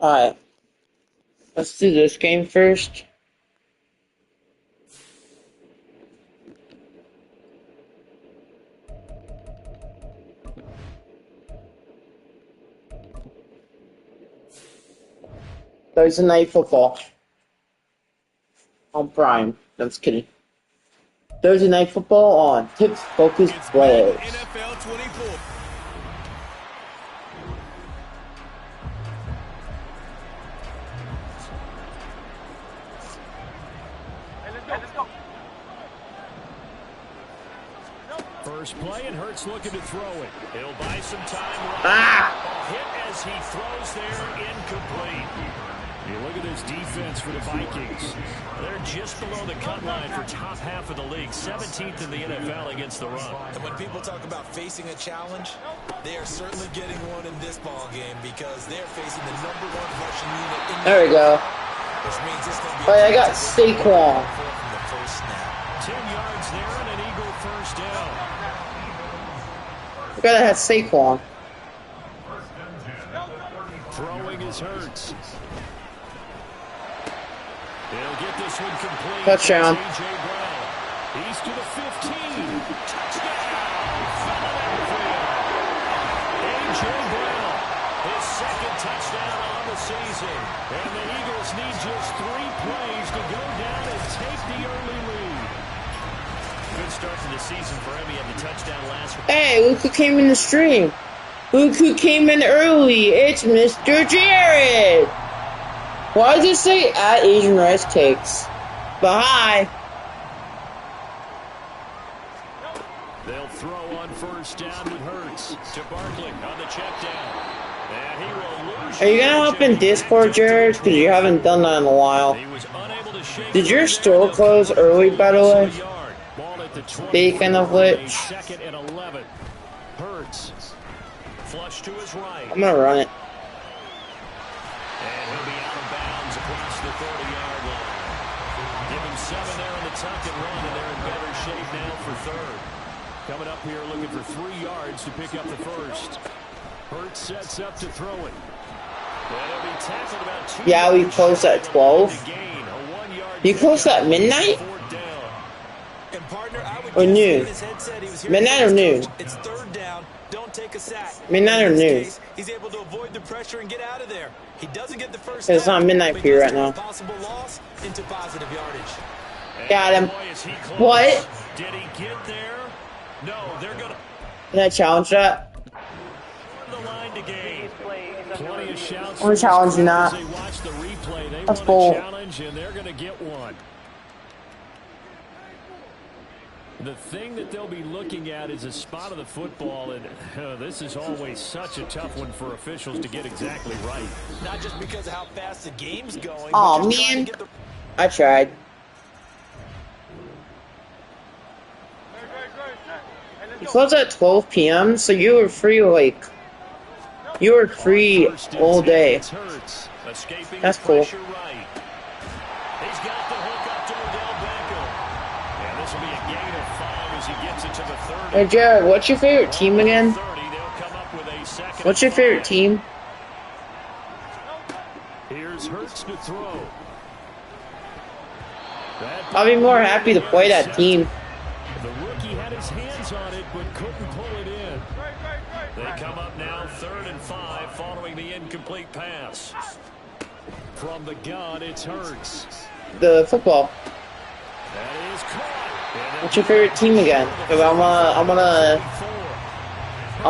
Alright, let's do this game first. Thursday Night Football on Prime. No, I'm just kidding. Thursday Night Football on Tips Focus Players. NFL 24. First play, and Hurts looking to throw it. He'll buy some time. Hit as he throws there, incomplete. You look at this defense for the Vikings. They're just below the cut line for top half of the league, 17th in the NFL against the run. And when people talk about facing a challenge, they are certainly getting one in this ball game because they're facing the #1 rushing unit in There we go. which means it's going to be Wait, I got Saquon. from the first snap. 10 yards there and an Eagle first down. I gotta have Saquon. Throwing is Hurts. They'll get this one complete. Touchdown. A.J. Brown. He's to the 15. Touchdown. Philadelphia. A.J. Brown. His second touchdown on the season. And the Eagles need just 3 plays to go down and take the early lead. Good start to the season for him. He had the touchdown last week. Hey, look who came in the stream. Look who came in early. It's Mr. Jared. Why does it say at Asian Rice Cakes? But hi. They'll throw on first down with Hurts to Barkley on the check down. And he will lose. Are you gonna hop in Discord, Jared? Because you haven't done that in a while. He was unable to shake. Did your store close early, by the way? Ball at the 20, Speaking of which, second and 11. Hurts. Flush to his right. I'm gonna run it. And he'll be out of bounds across the 30-yard line. Give him 7 there in the tuck and run, and they're in better shape now for third. Coming up here looking for 3 yards to pick up the first. Hurts sets up to throw it. And he'll be tackled about 2 Yeah, we yards closed at shy 12. of the gain. A 1-yard You closed pickup. at midnight? Fourth down. And partner, I would Or guess noon? in his headset he was hearing Midnight or from his noon? coach, it's third down. Don't take a sack. Midnight or In this noon? case, he's able to avoid the pressure and get out of there. He doesn't get the first It's down, not midnight but for you he right does now. turn a possible loss into positive yardage. Got him. Boy, is he close. What? Did he get there? No, they're going to Can I challenge that? the line to gain. Plenty of shouts. I'm gonna challenge you As not. they watch the replay, they That's want bull. a challenge, and they're going to get one. The thing that they'll be looking at is a spot of the football, and this is always such a tough one for officials to get exactly right. Not just because of how fast the game's going. Aw, but just trying man. to get the I tried. You closed at 12 p.m., so you were free you were free First and all 10, day. it's Hurts, escaping That's the cool. pressure right. He's got the hook up to Odell Beckham. And this will be a gain of 5 as he gets it to the 30. Hey Jared, what's your favorite team again? 30, they'll come up with a second What's your and favorite 5. team? Here's Hurts to throw. That I'll be more happy to play that team. The rookie had his hands on it but couldn't pull it in. They come up now 3rd and 5 following the incomplete pass. From the gun, it's Hurts. The football. That is caught. What's your favorite team again? Because I'm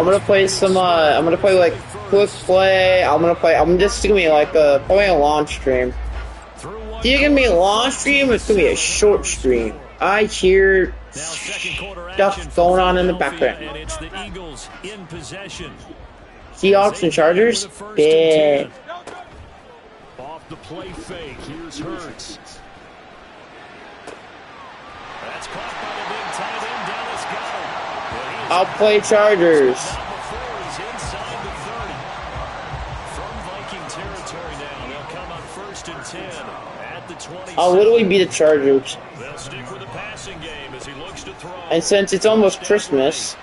gonna play some. I'm gonna play like quick play. I'm just gonna be like probably a launch stream. It's either gonna be a long stream or it's gonna be a short stream. I hear stuff going on in the background. And it's the Eagles in possession. Seahawks and Chargers? Bad. Off the play fake. Here's Hurts. That's caught by the big tight end, Dallas Goedert. I'll play Chargers. Before he's inside the 30. From Viking territory now, they'll come up 1st and 10 at the 20. I'll literally be the Chargers. They'll stick with the passing game as he looks to throw. And since it's almost Christmas,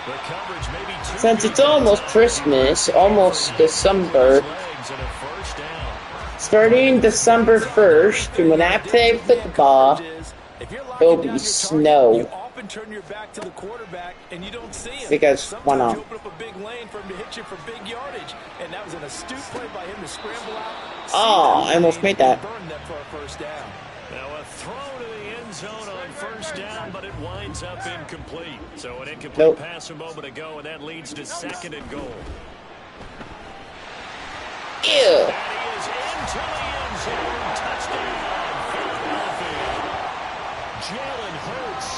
The coverage may be too Since it's almost Christmas, almost December, legs and a first down. starting December 1st, when I play football, it'll be snow. You often turn your back to the quarterback and you don't see him. Because why not? Sometimes you open up a big lane for him to hit you for big yardage, and that was an astute play by him to scramble out. Oh, I almost made that. Burn that for a first down. Now a throw to the end zone on first down, but it winds up incomplete. So an incomplete Nope. pass a moment ago, and that leads to 2nd and goal. Ew. And he is into the end zone. Touchdown, Philadelphia. Jalen Hurts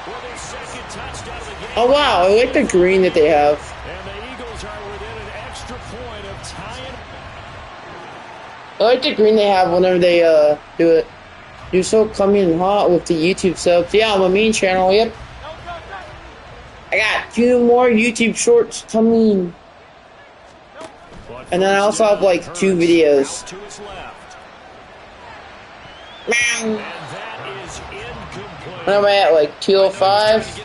with his 2nd touchdown of the game. Oh wow, I like the green that they have. And the Eagles are within an extra point of tying. I like the green they have whenever they do it. You're so coming in hot with the YouTube subs. Yeah, I'm a main channel, yep. I got 2 more YouTube shorts coming. And then I also have like 2 videos. To his left. Meow. And that is incomplete. What am I at, like 205?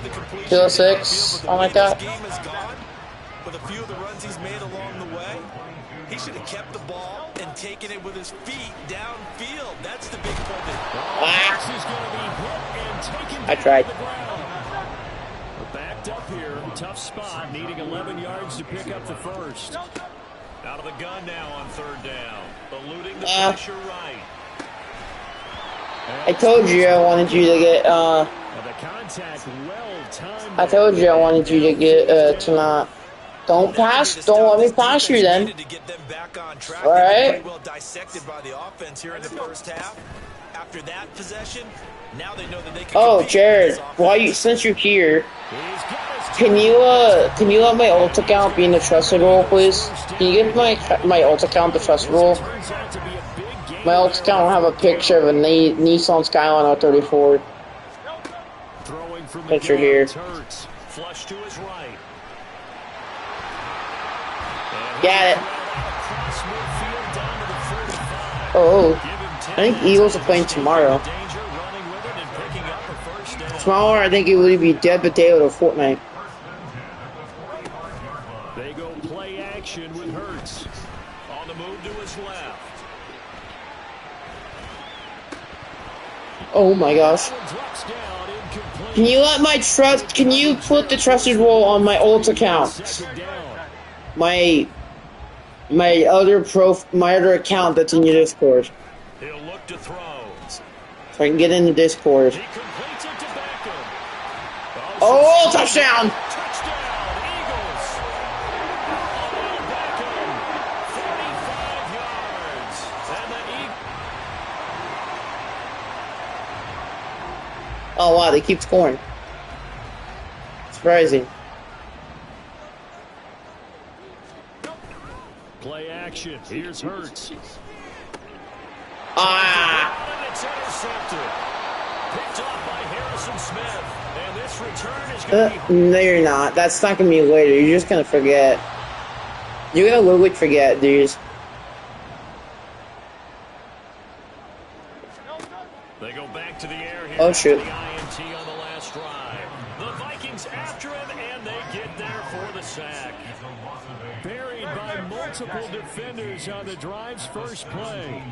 206? Something like that. This game is gone, but a few of the runs he's made along the way, he should have kept the ball and taken it with his feet downfield. That's the big point. Ah, This is going to be hit and taken I down tried. to the ground. We're backed up here. Tough spot. Needing 11 yards to pick up the first. Out of the gun now on 3rd down. Eluding the pressure right. I told you I wanted you to get, And the contact well timed. I told you I wanted you to get, to not. Don't pass, don't let me pass you then. To get them back on track. All right. Pretty well dissected by the offense here in the first half. After that possession, now they know that they can. Oh, compete Jared, with this offense. while you, since you're here, He's got his can you let my ult account be in the trusted role, please? Can you give my ult account the trusted role? turns out to be a big game. My ult account will have a picture of a Nissan Skyline 034. Throwing from the Picture gun, here. Hurts. Flush to his right. Got it. Across midfield down to the 45. Oh, Give him 10 I think Eagles are playing tomorrow. danger, running with it and picking up a first down. Tomorrow, I think it would be Dead Potato to Fortnite. They go play action with Hurts. On the move to his left. Oh my gosh. That one drops down, incomplete. Can you put the trusted role on my ult account? 2nd down. My other account that's in your Discord. He'll look to throw. So I can get in the Discord. He completes it to Beckham. Oh, touchdown! Touchdown, Eagles. Odell Beckham, 45 yards. And the Eagles. Oh wow, they keep scoring. Surprising. Play action. Here's Hurts. Ah! And it's intercepted. Picked up by Harrison Smith. And this return is going to be... No, you're not. That's not gonna be later. You're just gonna forget. You're gonna literally forget, dude. They go back to the air here. Oh, shoot. The INT on the last drive. The Vikings after him, and they get there for the sack. Buried by multiple defenders on the drive's first play.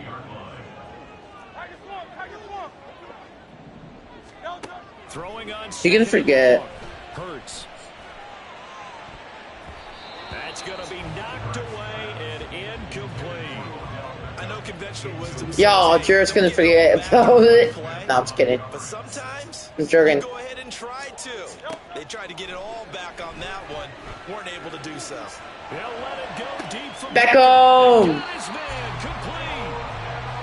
Throwing on You're gonna forget. Hurts. That's going to be knocked away and incomplete. I know conventional wisdom. Yo, Jared's gonna forget about it. No, I'm just kidding. But sometimes I'm joking. you go ahead and try to. They tried to get it all back on that one. Weren't able to do so. They'll let it go deep from Beckham! Guy's man complete.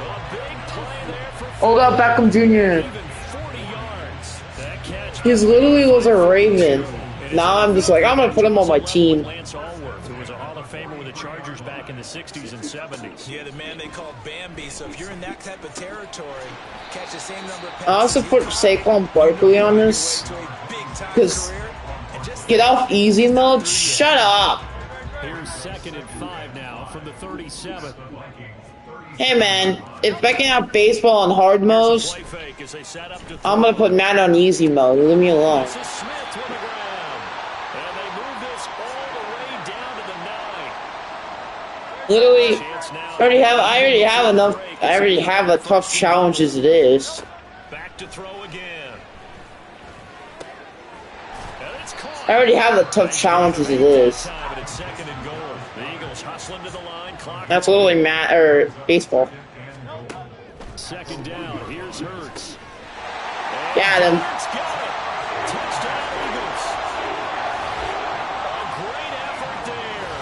A big play there for Odell Beckham Jr. even 40 yards. That catch. He literally was a Raven. Now I'm just like, I'm gonna put him on my team. Lance Allworth, who was a Hall of Famer with the Chargers back in the 60s and 70s. Yeah, the man they called Bambi. So if you're in that type of territory, catch the same number of passes. I also put Saquon Barkley on this. Because get off easy mode. Shut up. Here's 2nd and 5 now from the 37. Hey man, if I can have baseball on hard mode, Play fake as they set up to I'm gonna put Matt on easy mode. Leave me alone. This is Smith with the grab. And they move Literally, I already have a tough challenge as it is. Back to throw again. I already have a tough challenge as it is. That's literally baseball. Second down, here's Hurts. Got him. Touchdown Eagles. A great effort there.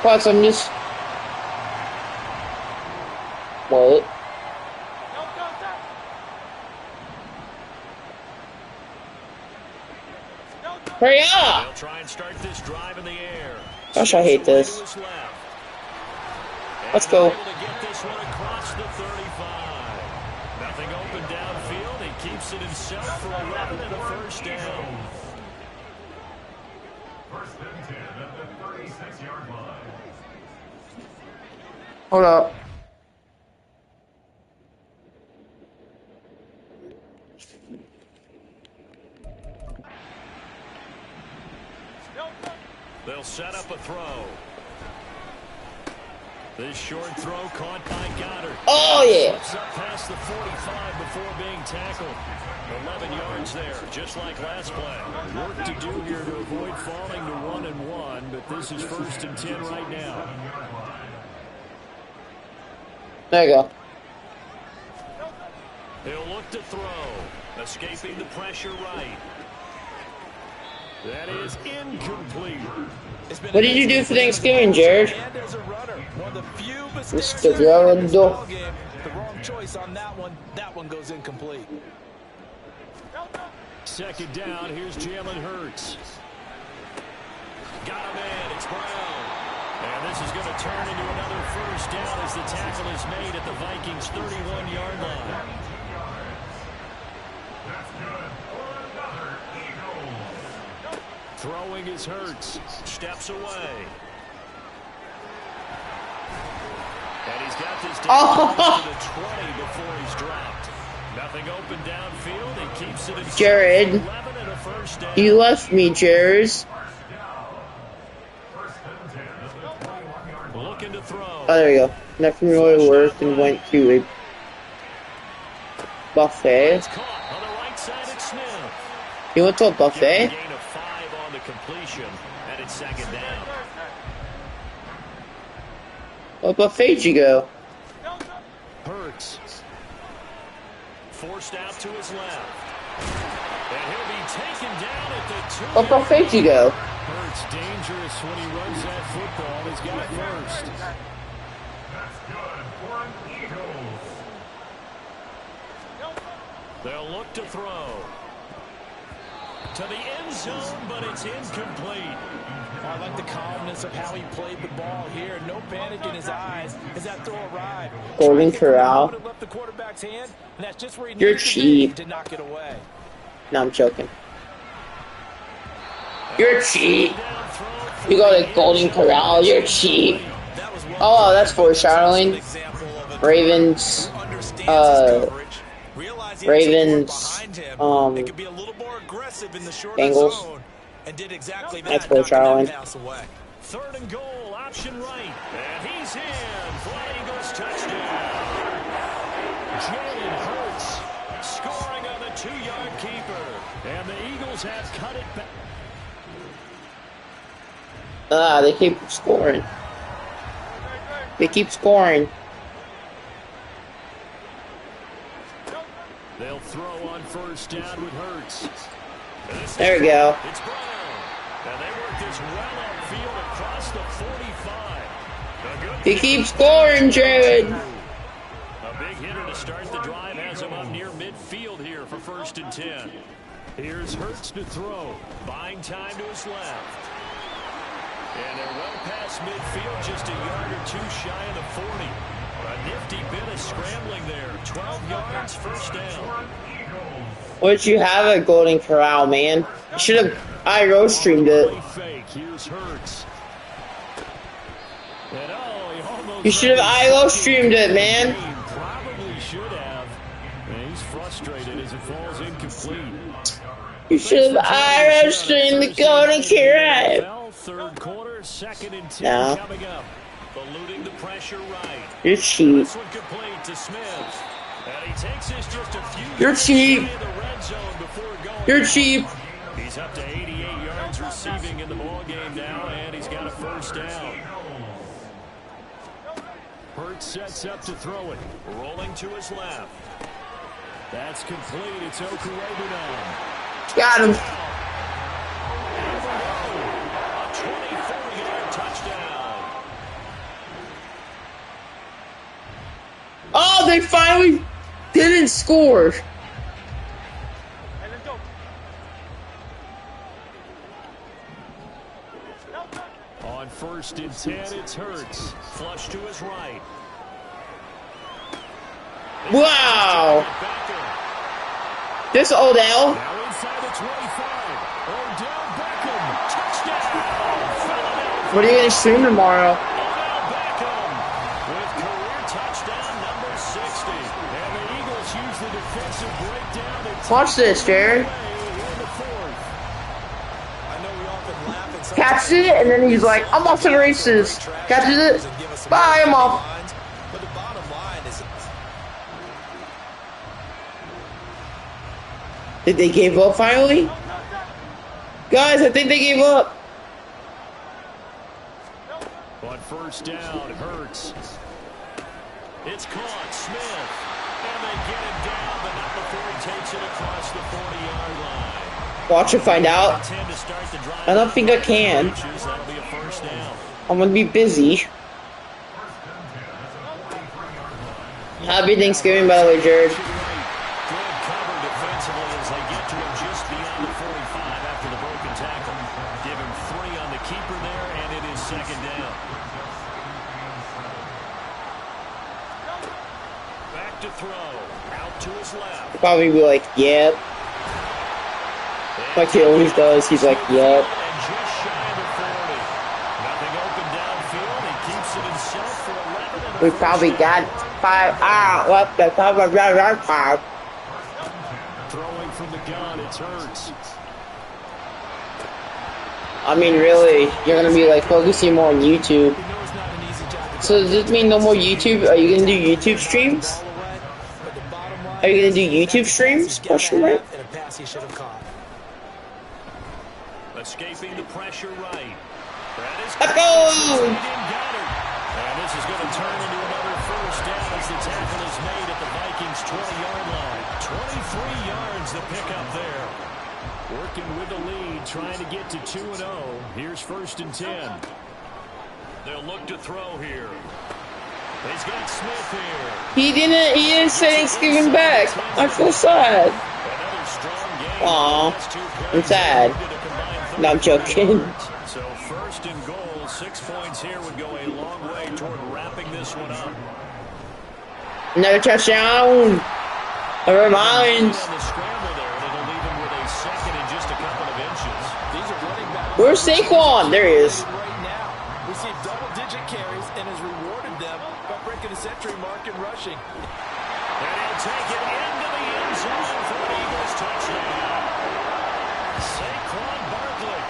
Plus, I'm just... What? Hurry up! They'll try and start this drive in the air. Gosh, I hate this. Let's go. Able to get this one across the 35. Nothing open downfield. He keeps it himself for 11 and a first down. First and 10 at the 36-yard line. Hold up. They'll set up a throw. This short throw caught by Goddard. Oh, yeah. Slips up past the 45 before being tackled. 11 yards there, just like last play. Work to do here to avoid falling to 1-1, but this is first and 10 right now. There you go. He'll look to throw. Escaping the pressure right. That is incomplete. What did you do for Thanksgiving, Jared? Mr. Gerardo. The wrong choice on that one. That one goes incomplete. Second down, here's Jalen Hurts. Got him in, it's Brown. And this is going to turn into another first down as the tackle is made at the Vikings' 31-yard line. That's good for another Eagle. Throwing is Hurts. Steps away. And he's got this down to the 20 before he's dropped. Nothing open downfield. He keeps it in Jared, 11 and a first down. you left me, Jared. Looking to throw. Oh, there you go. Nothing really worked and went to a buffet. It's caught on the right side at Smith. You went to a buffet? Gain of 5 on the completion, and it's second down. What buffet'd you go? Hurts. Forced out to his left. And he'll be taken down at the 2. What buffet'd you go? Hurts dangerous when he runs that football. He's got it first. That's good for an Eagles. They'll look to throw. To the end zone, but it's incomplete. I like the calmness of how he played the ball here. No panic in his eyes as that throw arrived. Golden Corral. Left the quarterback's hand, and that's just where he You're needed to be cheap. to knock it away. No, I'm joking. You're cheap. You go to Golden Corral. You're cheap. Oh, that's foreshadowing. Ravens. Bengals. And did exactly that. That's foreshadowing. Third and goal, option right. And he's in. Flying Eagles touchdown. Jalen Hurts scoring on the 2-yard keeper. And the Eagles have cut it back. They keep scoring. They keep scoring. They'll throw on first down with Hurts. There we go. It's Brown. And they work this well upfield across the 45. They keep scoring, Jared. A big hitter to start the drive has him up near midfield here for first and 10. Here's Hurts to throw. Buying time to his left. And they're well past midfield, just a yard or 2 shy of the 40. A nifty bit of scrambling there. 12 yards, first down. What did you have at Golden Corral, man? You should have IRO streamed it. Fake. Here's Hurts. And oh, he almost You should have IRO streamed it, man. probably should have. And he's frustrated as it falls incomplete. You should have IRO streamed the Golden Corral. Third quarter, Here's 2nd and 10 No. coming up. Eluding the pressure right. You're cheap. This one complete to Smith. And he takes this just a few You're yards cheap. shy of the red zone before going You're down. cheap. He's up to 88 yards receiving in the ball game now, and he's got a first down. Hurts sets up to throw it. Rolling to his left. That's complete. It's Okurebunan. Got him. A 24-yard touchdown. Oh, they finally didn't score. On 1st and 10, it's Hurts. Flush to his right. Wow. Beckham. This Odell. Now inside the 25. Odell Beckham. Touchdown. Philadelphia. What are you going to stream tomorrow? Odell Beckham with career touchdown number 60. And the Eagles use the defensive breakdown to Watch this, Jared. take it away in the 4th. I know we often laugh and Catches it, and then he's like, I'm off to the races. Catches it. Bye, I'm off. But the bottom line is Did they give up finally? Guys, I think they gave up. On 1st down, Hurts. It's caught. Smith. And they get him down, but not before he takes it across the 40-yard line. Watch and find out. 10 to start the drive. I don't think I can. That'll be a first down. I'm going to be busy. Happy Thanksgiving, by the way, Jared. Good cover defensively as they get to him just beyond the 45 after the broken tackle. Give him 3 on the keeper there, and it is 2nd down. Back to throw. Out to his left. Probably be like, yep. Like he always does. He's like, yep. And just shy of the 40. Nothing open downfield. He keeps it himself for 11. And a We first probably down. got 5. What the 5. Throwing from the gun, it's Hurts. I mean, really, you're going to be like focusing more on YouTube. we know it's not an easy job. So does this mean no more YouTube? Are you going to do YouTube streams? But the bottom line Are you going to is do YouTube that's streams? he's got Question to mark? have and a pass he should have caught. Escaping the pressure right. That is Let's go! And this is going to turn into another first down as the tackle is made at the Vikings' 20-yard line. 23 yards the pickup there. Working with the lead, trying to get to 2-0. Here's 1st and 10. They'll look to throw here. He's got Smith here. He didn't say Thanksgiving back. I feel sad. Another strong game. Aw, I'm sad. No, I'm joking. So 1st and goal, 6 points here would go a long way toward wrapping this one up. Another touchdown. Never mind. On the scramble there, and it'll leave him with a 2nd and just a couple of inches. These are running back. Where's Saquon? There he is. Right now, we see double-digit carries and has rewarded them by breaking the century mark and rushing. And he'll take it into the end zone for an Eagles touchdown. Saquon Barkley,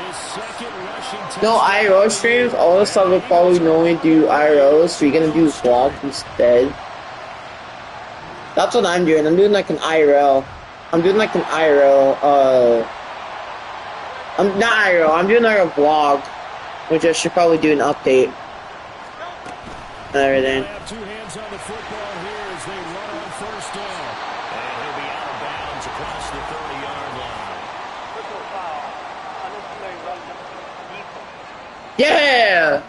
his 2nd rushing touchdown. No IRO streams. All the stuff will probably normally do IROs, so you're gonna do vlogs instead. That's what I'm doing. I'm doing like an IRL. I'm doing like an IRL. I'm not IRL. I'm doing like a vlog, which I should probably do an update and everything. They have 2 hands on the football here as they run on 1st down. And he'll be out of bounds across the 30-yard line. Yeah.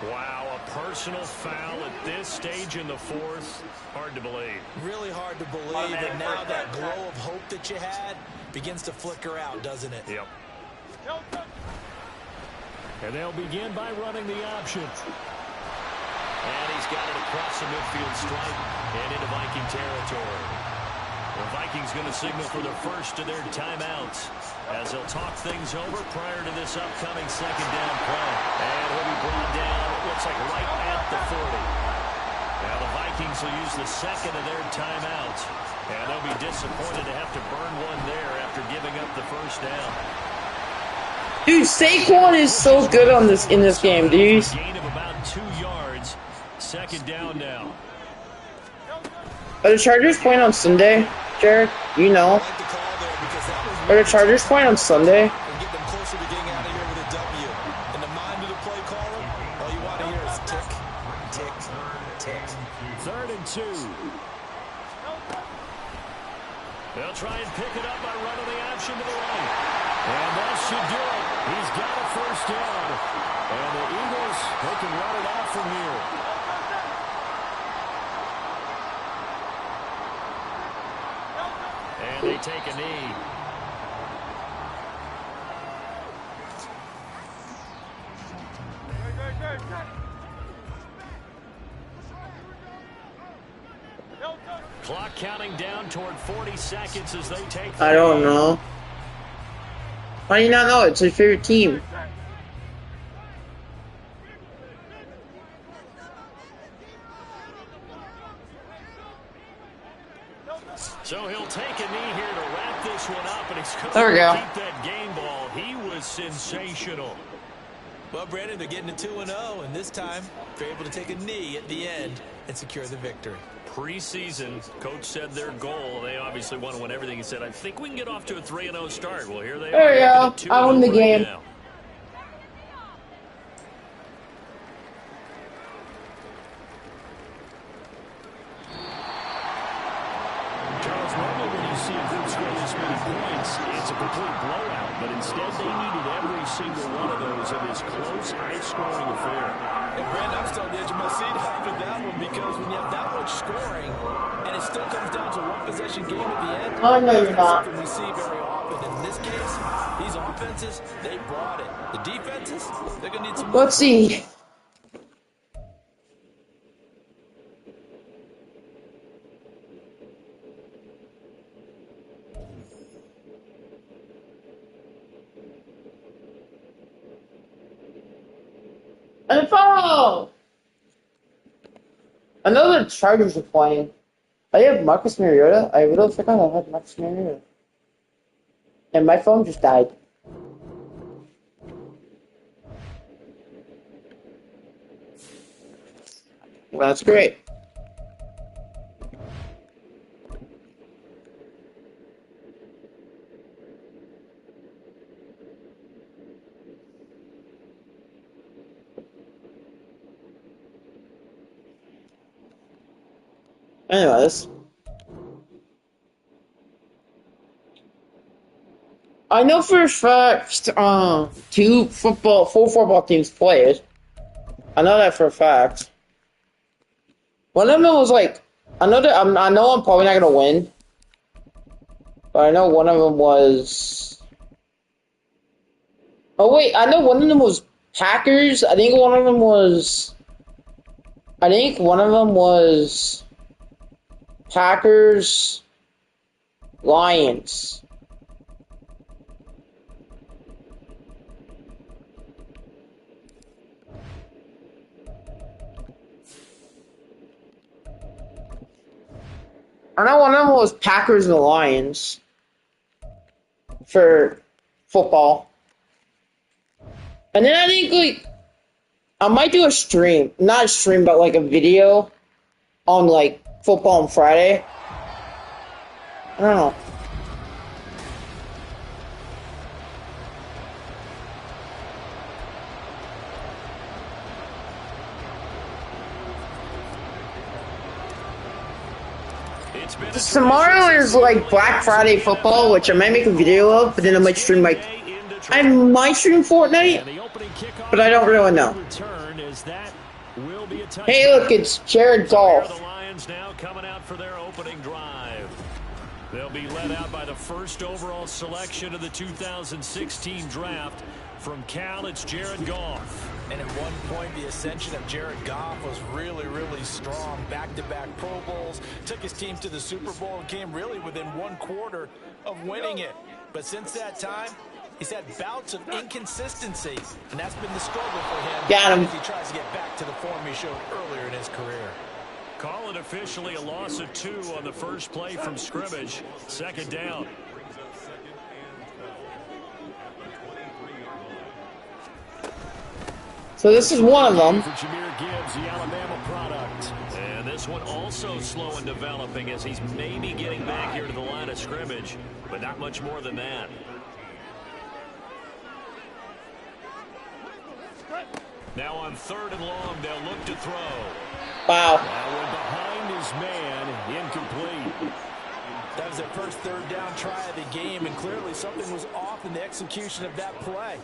Wow, a personal foul at this stage in the 4th. Hard to believe. Really hard to believe, and now that glow of hope that you had begins to flicker out, doesn't it? Yep. And they'll begin by running the option. And he's got it across the midfield stripe and into Viking territory. The Vikings going to signal for the first of their timeouts as they'll talk things over prior to this upcoming 2nd down play. And he'll be brought down, it looks like right at the 40. Now the Vikings will use the 2nd of their timeouts. And they'll be disappointed to have to burn one there after giving up the 1st down. Dude, Saquon is so good on this in this game, dude. Gain of about 2 yards. Second down now. Are the Chargers playing on Sunday, Jared? You know. I like the call there because that was Are the Chargers playing on Sunday? and get them closer to getting out of here with a W. In the mind of the play caller, all you want to hear is tick, tick, tick. 3rd and 2. They'll try and pick it up by running the option to the right. And that should do it. He's got a first down. And the Eagles, they can run it off from here. And they take a knee. Clock counting down toward 40 seconds as they take the I don't lead. know. How do you not know? It's your favorite team. So he'll take a knee here to wrap this one up, and he's going There we to go. keep that game ball. He was sensational. Well, Brandon, they're getting to 2-0, and this time they're able to take a knee at the end and secure the victory. Preseason, coach said their goal, they obviously want to win everything. He said, I think we can get off to a 3-0 start. Well, here they There are. we go. looking at I won the 2-0 right game. now. Charles, normally when you see a group score this many points, it's a complete blowout. But instead, they needed every single one of those in this close, high-scoring affair. And Brandon, I'm still on the edge of my seat after that one because when you have that much scoring and it still comes down to one possession game at the end, Oh, no, you're not. something we see very often. In this case, these offenses, they brought it. The defenses, they're going to need some more. Let's see. NFL! I know the Chargers are playing. I have Marcus Mariota. I really forgot I had Marcus Mariota. And my phone just died. Well, that's great. Anyways. I know for a fact, four football teams played. I know that for a fact. One of them was like, I know I'm probably not gonna win, but I know one of them was. Oh wait, I know one of them was Packers. I think one of them was Packers, Lions. I know one of them was Packers and Lions for football. And then I think, like, I might do a stream. Not a stream, but, like, a video on, like, football on Friday. I don't know. It's been a Tomorrow is, like, Black Friday football, which I might make a video of, but then I might stream, like, I might stream Fortnite, but I don't really know. Hey, look, it's Jared Goff. The Lions now coming out for their opening drive. They'll be led out by the first overall selection of the 2016 draft. From Cal, it's Jared Goff. And at one point, the ascension of Jared Goff was really, really strong. Back-to-back Pro Bowls, took his team to the Super Bowl and came really within one quarter of winning it. But since that time, he's had bouts of inconsistency, and that's been the struggle for him. Got him. As he tries to get back to the form he showed earlier in his career. Call it officially a loss of 2 on the first play from scrimmage. Second down. So this is one of them. For Jahmyr Gibbs, the Alabama product. And this one also slow in developing as he's maybe getting back here to the line of scrimmage, but not much more than that. Now on 3rd and long, they'll look to throw. Wow. That one behind his man, incomplete. That was their first 3rd down try of the game, and clearly something was off in the execution of that play.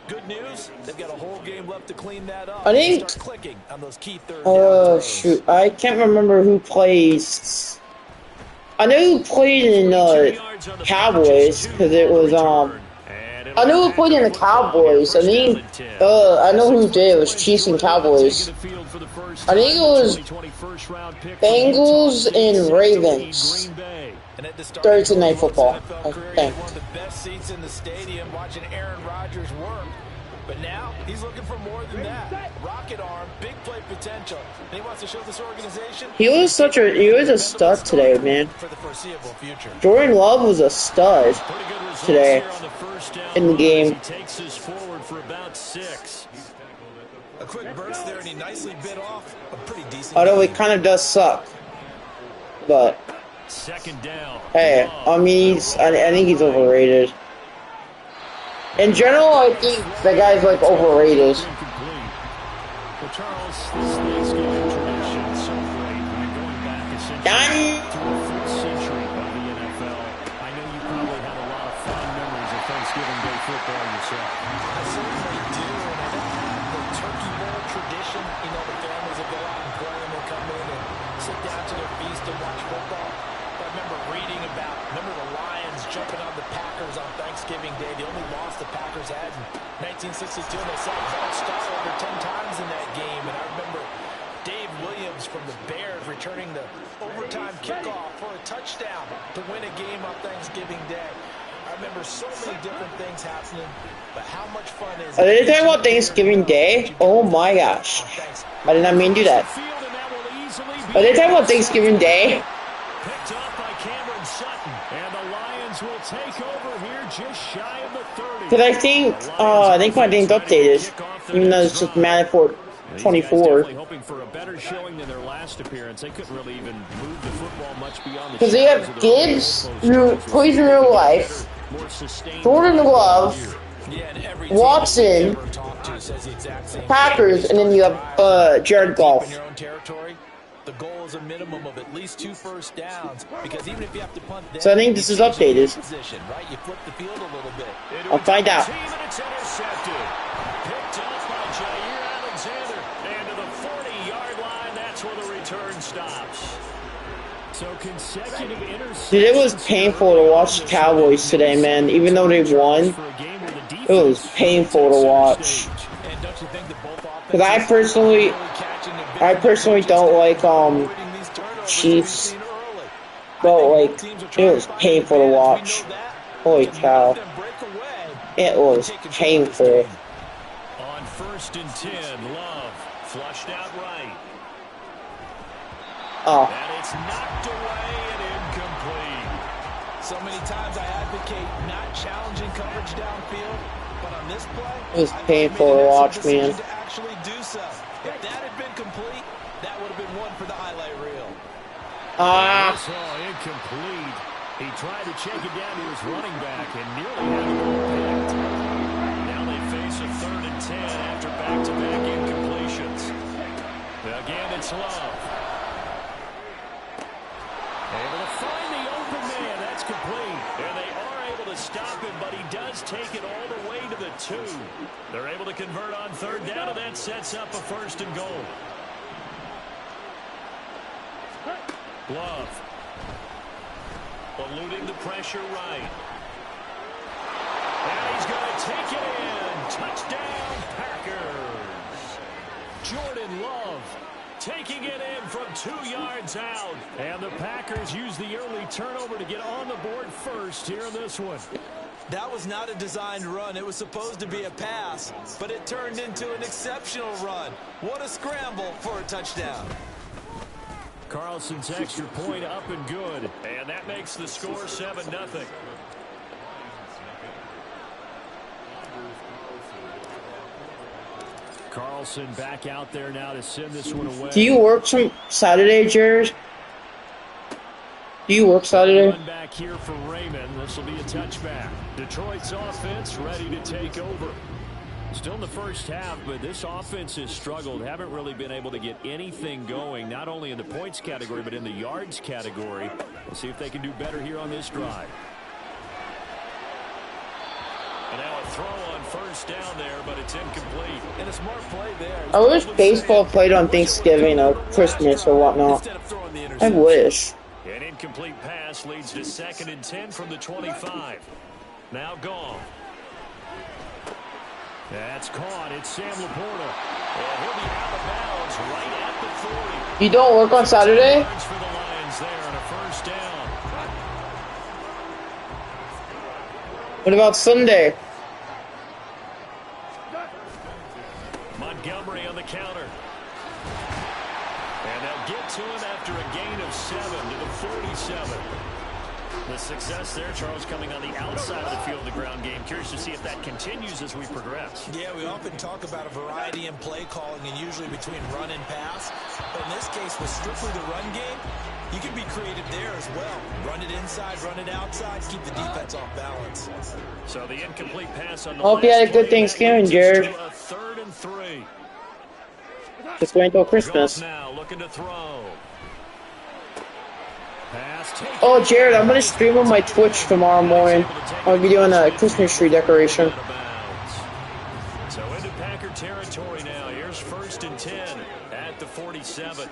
Good news, they've got a whole game left to clean that up. I think. Start clicking on those key 3rd down Oh throws. shoot! I can't remember who plays. I know who played in Cowboys because it was I know who played in the Cowboys. I think I know who did. It was Chiefs and Cowboys. I think it was Bengals and Ravens. And at the start Thursday of Night Football, NFL I career, he think. had one of the best seats in the stadium watching Aaron Rodgers work. But now he's looking for more than that. Rocket arm, big play potential. And he wants to show this organization He was a stud today, man. for the foreseeable future. Jordan Love was a stud Pretty good results today here on the first down in the run game. as he takes us forward for about 6. A quick burst there, and he nicely bit off a pretty decent. Although it game. kind of does suck, but 2nd down. hey, I mean, I think he's overrated. In general, I think the guy's like overrated. Incomplete. Well, Charles, this Thanksgiving tradition is so great. Going back essentially to the 4th century of the NFL. I know you probably have a lot of fond memories of Thanksgiving Day football yourself. I certainly do, and I don't have the turkey bowl tradition. You know, the families will go out and play, and they come in and sit down to their feast and watch football. But I remember reading about, the Lions jumping on the Packers on Thanksgiving Day. The only loss the Packers had in 1962, and they saw Bart Starr over 10 times in that game. And I remember Dave Williams from the Bears returning the overtime kickoff for a touchdown to win a game on Thanksgiving Day. I remember so many different things happening, but how much fun is Are they it? talking about Thanksgiving Day? Oh my gosh. I did not mean to do that. Field, and that will easily be Are they talking about Thanksgiving Day? picked up by Cameron Sutton. And the Lions will take over here just shy of the 30. Because I think my name's updated, even though it's just Madden 24. Definitely hoping for a better showing than their last appearance. They couldn't really even move the football much beyond the Because they have Gibbs, who plays in real life, Jordan Love, Yeah, and every team Watson, I've ever talked to says the exact same Packers, and then you have Jared in Goff. your own territory. The goal is a minimum of at least 2 first downs, because even if you have to punt, So I think this is updated. Position, right? You flip the field a little bit. I'll find out. Team, and it's intercepted. Picked up by Jair Alexander. And to the 40-yard line, that's where the return stops. So consecutive interceptions. Dude, it was painful to watch the Cowboys today, man. Even though they won, it was painful to watch. And don't you think that both Because I personally don't like Chiefs, but like it was painful to watch. Holy cow, it was painful. On 1st and 10, Love flushed out right. Oh, And it's knocked away and incomplete. So many times I advocate not challenging coverage downfield, but on this play, it was I think painful they to made an watch, excellent man. decision to actually do so. If that had been complete, that would have been one for the highlight reel. Ah, So incomplete. He tried to check it down to his running back and nearly had the ball picked. Now they face a 3rd and 10 after back-to-back incompletions. Again, it's Love. Able to find the open man. That's complete. And they are able to stop him, but he does take it all the way to the 2. They're able to convert on 3rd down, and that sets up a 1st and goal. Love. Eluding the pressure right. And he's going to take it in. Touchdown, Packers. Jordan Love taking it in from 2 yards out. And the Packers use the early turnover to get on the board first here in this one. That was not a designed run. It was supposed to be a pass, but it turned into an exceptional run. What a scramble for a touchdown. Carlson's extra point up and good. And that makes the score 7-0. Carlson back out there now to send this one away. Do you work some Saturday, Jared? Do you work Saturday? Run back here for Raymond. This will be a touchback. Detroit's offense ready to take over. Still in the first half, but this offense has struggled. Haven't really been able to get anything going, not only in the points category, but in the yards category. We'll see if they can do better here on this drive. And now a throw on first down there, but it's incomplete. And a smart play there. I wish baseball played on Thanksgiving or Christmas or whatnot. I wish. An incomplete pass leads to 2nd and 10 from the 25. Now gone. That's caught. It's Sam Laporta. And he'll be out of bounds right at the 40. You don't work on Saturday? For the Lions there on a first down. What about Sunday? Montgomery on the counter. And they'll get to him after a gain of 7 to the 47. The success there, Charles, coming on the outside of the field of the ground game. Curious to see if that continues as we progress. Yeah, we often talk about a variety in play calling and usually between run and pass. But in this case, with strictly the run game, you can be creative there as well. Run it inside, run it outside, keep the defense off balance. So the incomplete pass on the Hope you had a good Thanksgiving, Jared. A 3rd and 3. Just wait until Christmas. Now looking to throw. Pass taken. Oh, Jared, I'm going to stream on my Twitch tomorrow morning. I'll be doing a Christmas tree decoration. So into Packer territory now. Here's 1st and 10 at the 47.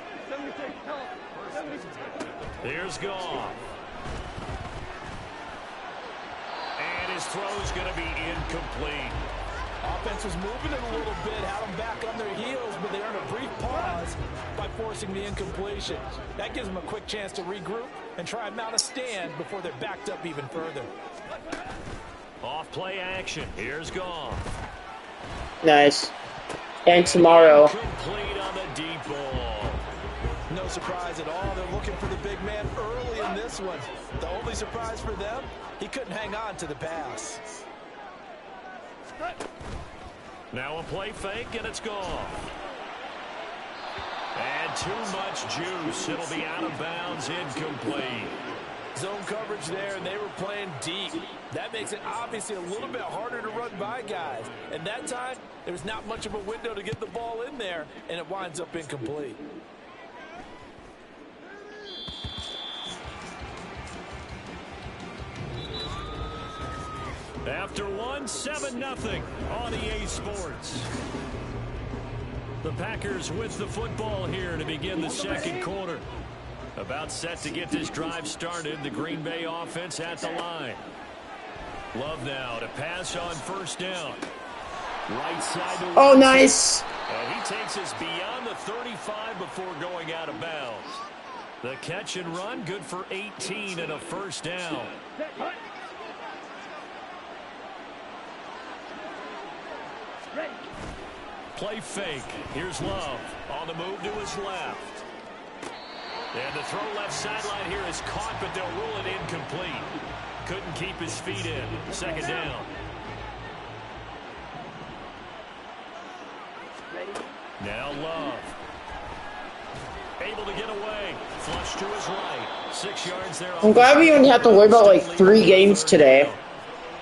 Here's Goff. And his throw's going to be incomplete. Offense was moving it a little bit, had them back on their heels, but they earned a brief pause by forcing the incompletion. That gives them a quick chance to regroup and try and mount a stand before they're backed up even further. Off play action. Here's Goff. Nice. And tomorrow. Complete on the deep ball. No surprise at all. They're looking for the big man early in this one. The only surprise for them, he couldn't hang on to the pass. Now a play fake, and it's gone. And too much juice. It'll be out of bounds, incomplete. Zone coverage there, and they were playing deep. That makes it obviously a little bit harder to run by guys. And that time, there's not much of a window to get the ball in there, and it winds up incomplete. After one, 7-0 on EA Sports. The Packers with the football here to begin the second quarter. About set to get this drive started. The Green Bay offense at the line. Love now to pass on 1st down. Right side to Oh, nice. And he takes us beyond the 35 before going out of bounds. The catch and run, good for 18 and a 1st down. Play fake. Here's Love on the move to his left. And the throw left sideline here is caught, but they'll rule it incomplete. Couldn't keep his feet in. 2nd down. Now Love. Able to get away. Flush to his right. 6 yards there. I'm glad we only have to worry about like 3 games today.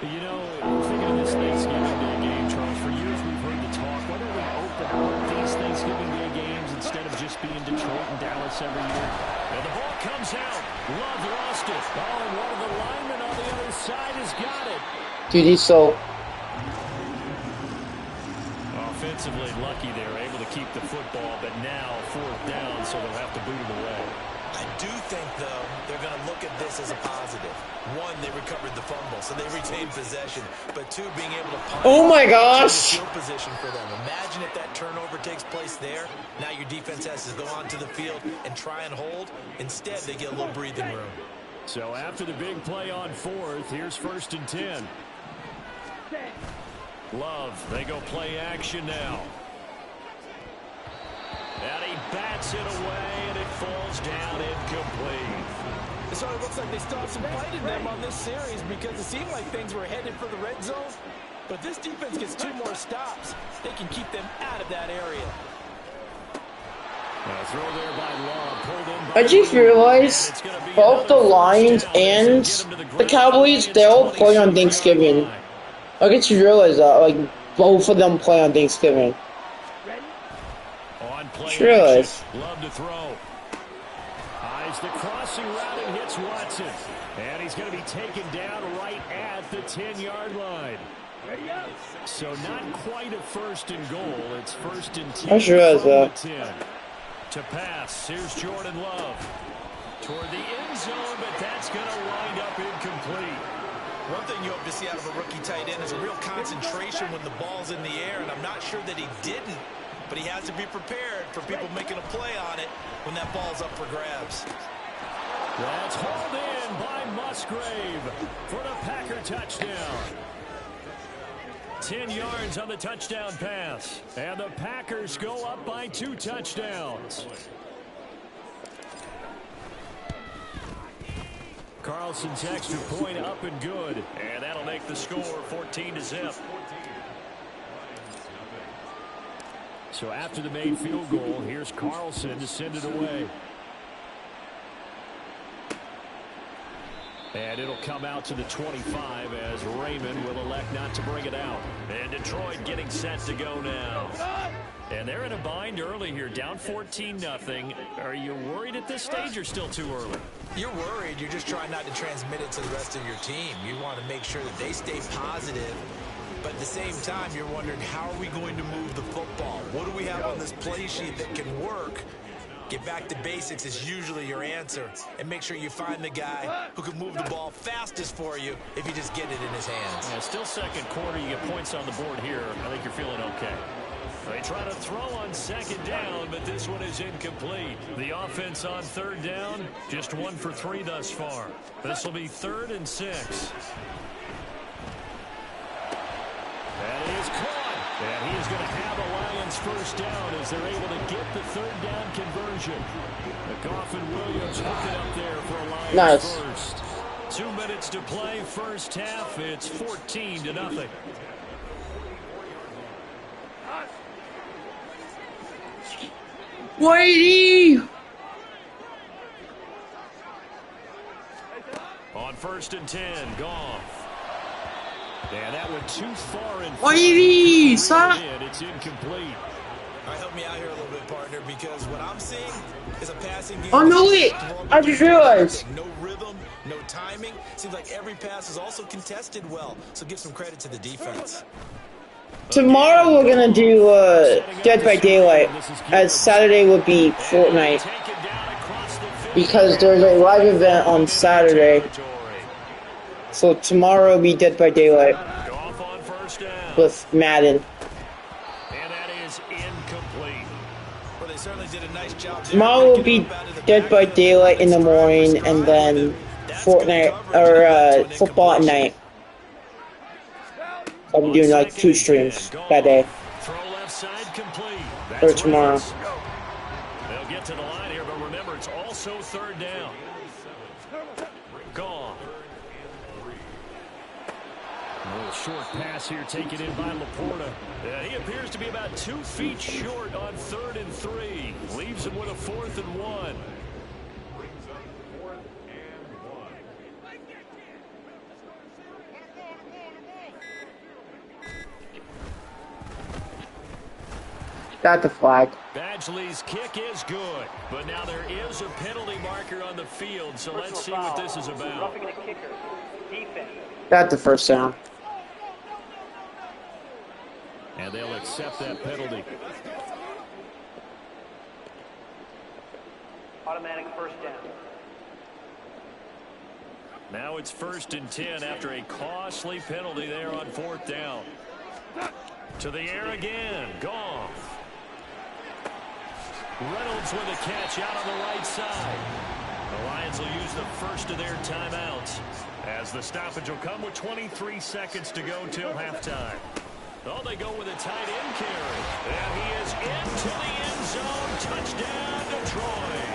You know, thinking of this Thanksgiving Day game, Charles, for years we've heard the talk. Why don't we open these Thanksgiving Day games instead of just being Detroit and Dallas every year? And the ball comes out. Love lost it. Oh, and one of the linemen on the other side has got it. Dude, he's so... Offensively lucky they're able to keep the football, but now 4th down, so they'll have to boot him away. I do think, though, they're going to look at this as a positive. 1, they recovered the fumble, so they retained possession. But 2, being able to punt. Oh my gosh! Field position for them. Imagine if that turnover takes place there. Now your defense has to go onto the field and try and hold. Instead, they get a little breathing room. So after the big play on 4th, here's 1st and 10. Love, they go play action now. And he bats it away, and it falls down incomplete. So it looks like they still have some fight in them on this series because it seemed like things were headed for the red zone. But this defense gets 2 more stops. They can keep them out of that area. Throw there by Love, pulled in by I just realized both the Lions and the Cowboys, they all play on Thanksgiving. I just realized that, like, both of them play on Thanksgiving. On play Just realized. Love to throw. Eyes the crossing route and hits Watson. And he's going to be taken down right at the 10-yard line. So not quite a first and goal. It's first and 10 I just realized from the that. 10. To pass, here's Jordan Love. Toward the end zone, but that's going to wind up incomplete. One thing you hope to see out of a rookie tight end is a real concentration when the ball's in the air, and I'm not sure that he didn't, but he has to be prepared for people making a play on it when that ball's up for grabs. That's hauled in by Musgrave for the Packer touchdown. 10 yards on the touchdown pass. And the Packers go up by 2 touchdowns. Carlson's extra point up and good. And that'll make the score 14-0. So after the made field goal, here's Carlson to send it away. And it'll come out to the 25 as Raymond will elect not to bring it out. And Detroit getting set to go now. And they're in a bind early here, down 14-0. Are you worried at this stage or still too early? You're worried. You're just trying not to transmit it to the rest of your team. You want to make sure that they stay positive. But at the same time, you're wondering, how are we going to move the football? What do we have on this play sheet that can work? Get back to basics is usually your answer. And make sure you find the guy who can move the ball fastest for you if you just get it in his hands. Yeah, still second quarter. You get points on the board here. I think you're feeling okay. They try to throw on second down, but this one is incomplete. The offense on third down, just 1 for 3 thus far. This will be 3rd and 6. That is caught. And he is going to have a Lions first down as they're able to get the 3rd down conversion. Goff and Williams hooking up there for a Lions Nice. first. 2 minutes to play first half. It's 14-0. Whitey! On 1st and 10, Goff. And that went too far in. Whitey! Stop! It's incomplete. All right, help me out here a little bit, partner, because what I'm seeing is a passing game. Oh, no, wait! I just realized. No rhythm, no timing. Seems like every pass is also contested well, so give some credit to the defense. Tomorrow we're gonna do Dead by Daylight, as Saturday would be Fortnite. Because there's a live event on Saturday. So tomorrow will be Dead by Daylight Goff on first down. with Madden. And that is incomplete. Well, they certainly did a nice job. Tomorrow will be Dead by Daylight in the morning, and then Fortnite, or football at night. I'll be doing like 2 streams that day. Throw left side complete. Or tomorrow. Rivers. They'll get to the line here, but remember, it's also 3rd down. Goff. A little short pass here taken in by Laporta. He appears to be about 2 feet short on 3rd and 3. Leaves him with a 4th and 1. Got the flag. Badgley's kick is good, but now there is a penalty marker on the field, so let's see what this is about. Got the first down. And they'll accept that penalty. Automatic first down. Now it's 1st and 10 after a costly penalty there on 4th down. To the air again. Goff. Reynolds with a catch out on the right side. The Lions will use the first of their timeouts as the stoppage will come with 23 seconds to go till halftime. Oh, they go with a tight end carry. And he is into the end zone. Touchdown, Detroit.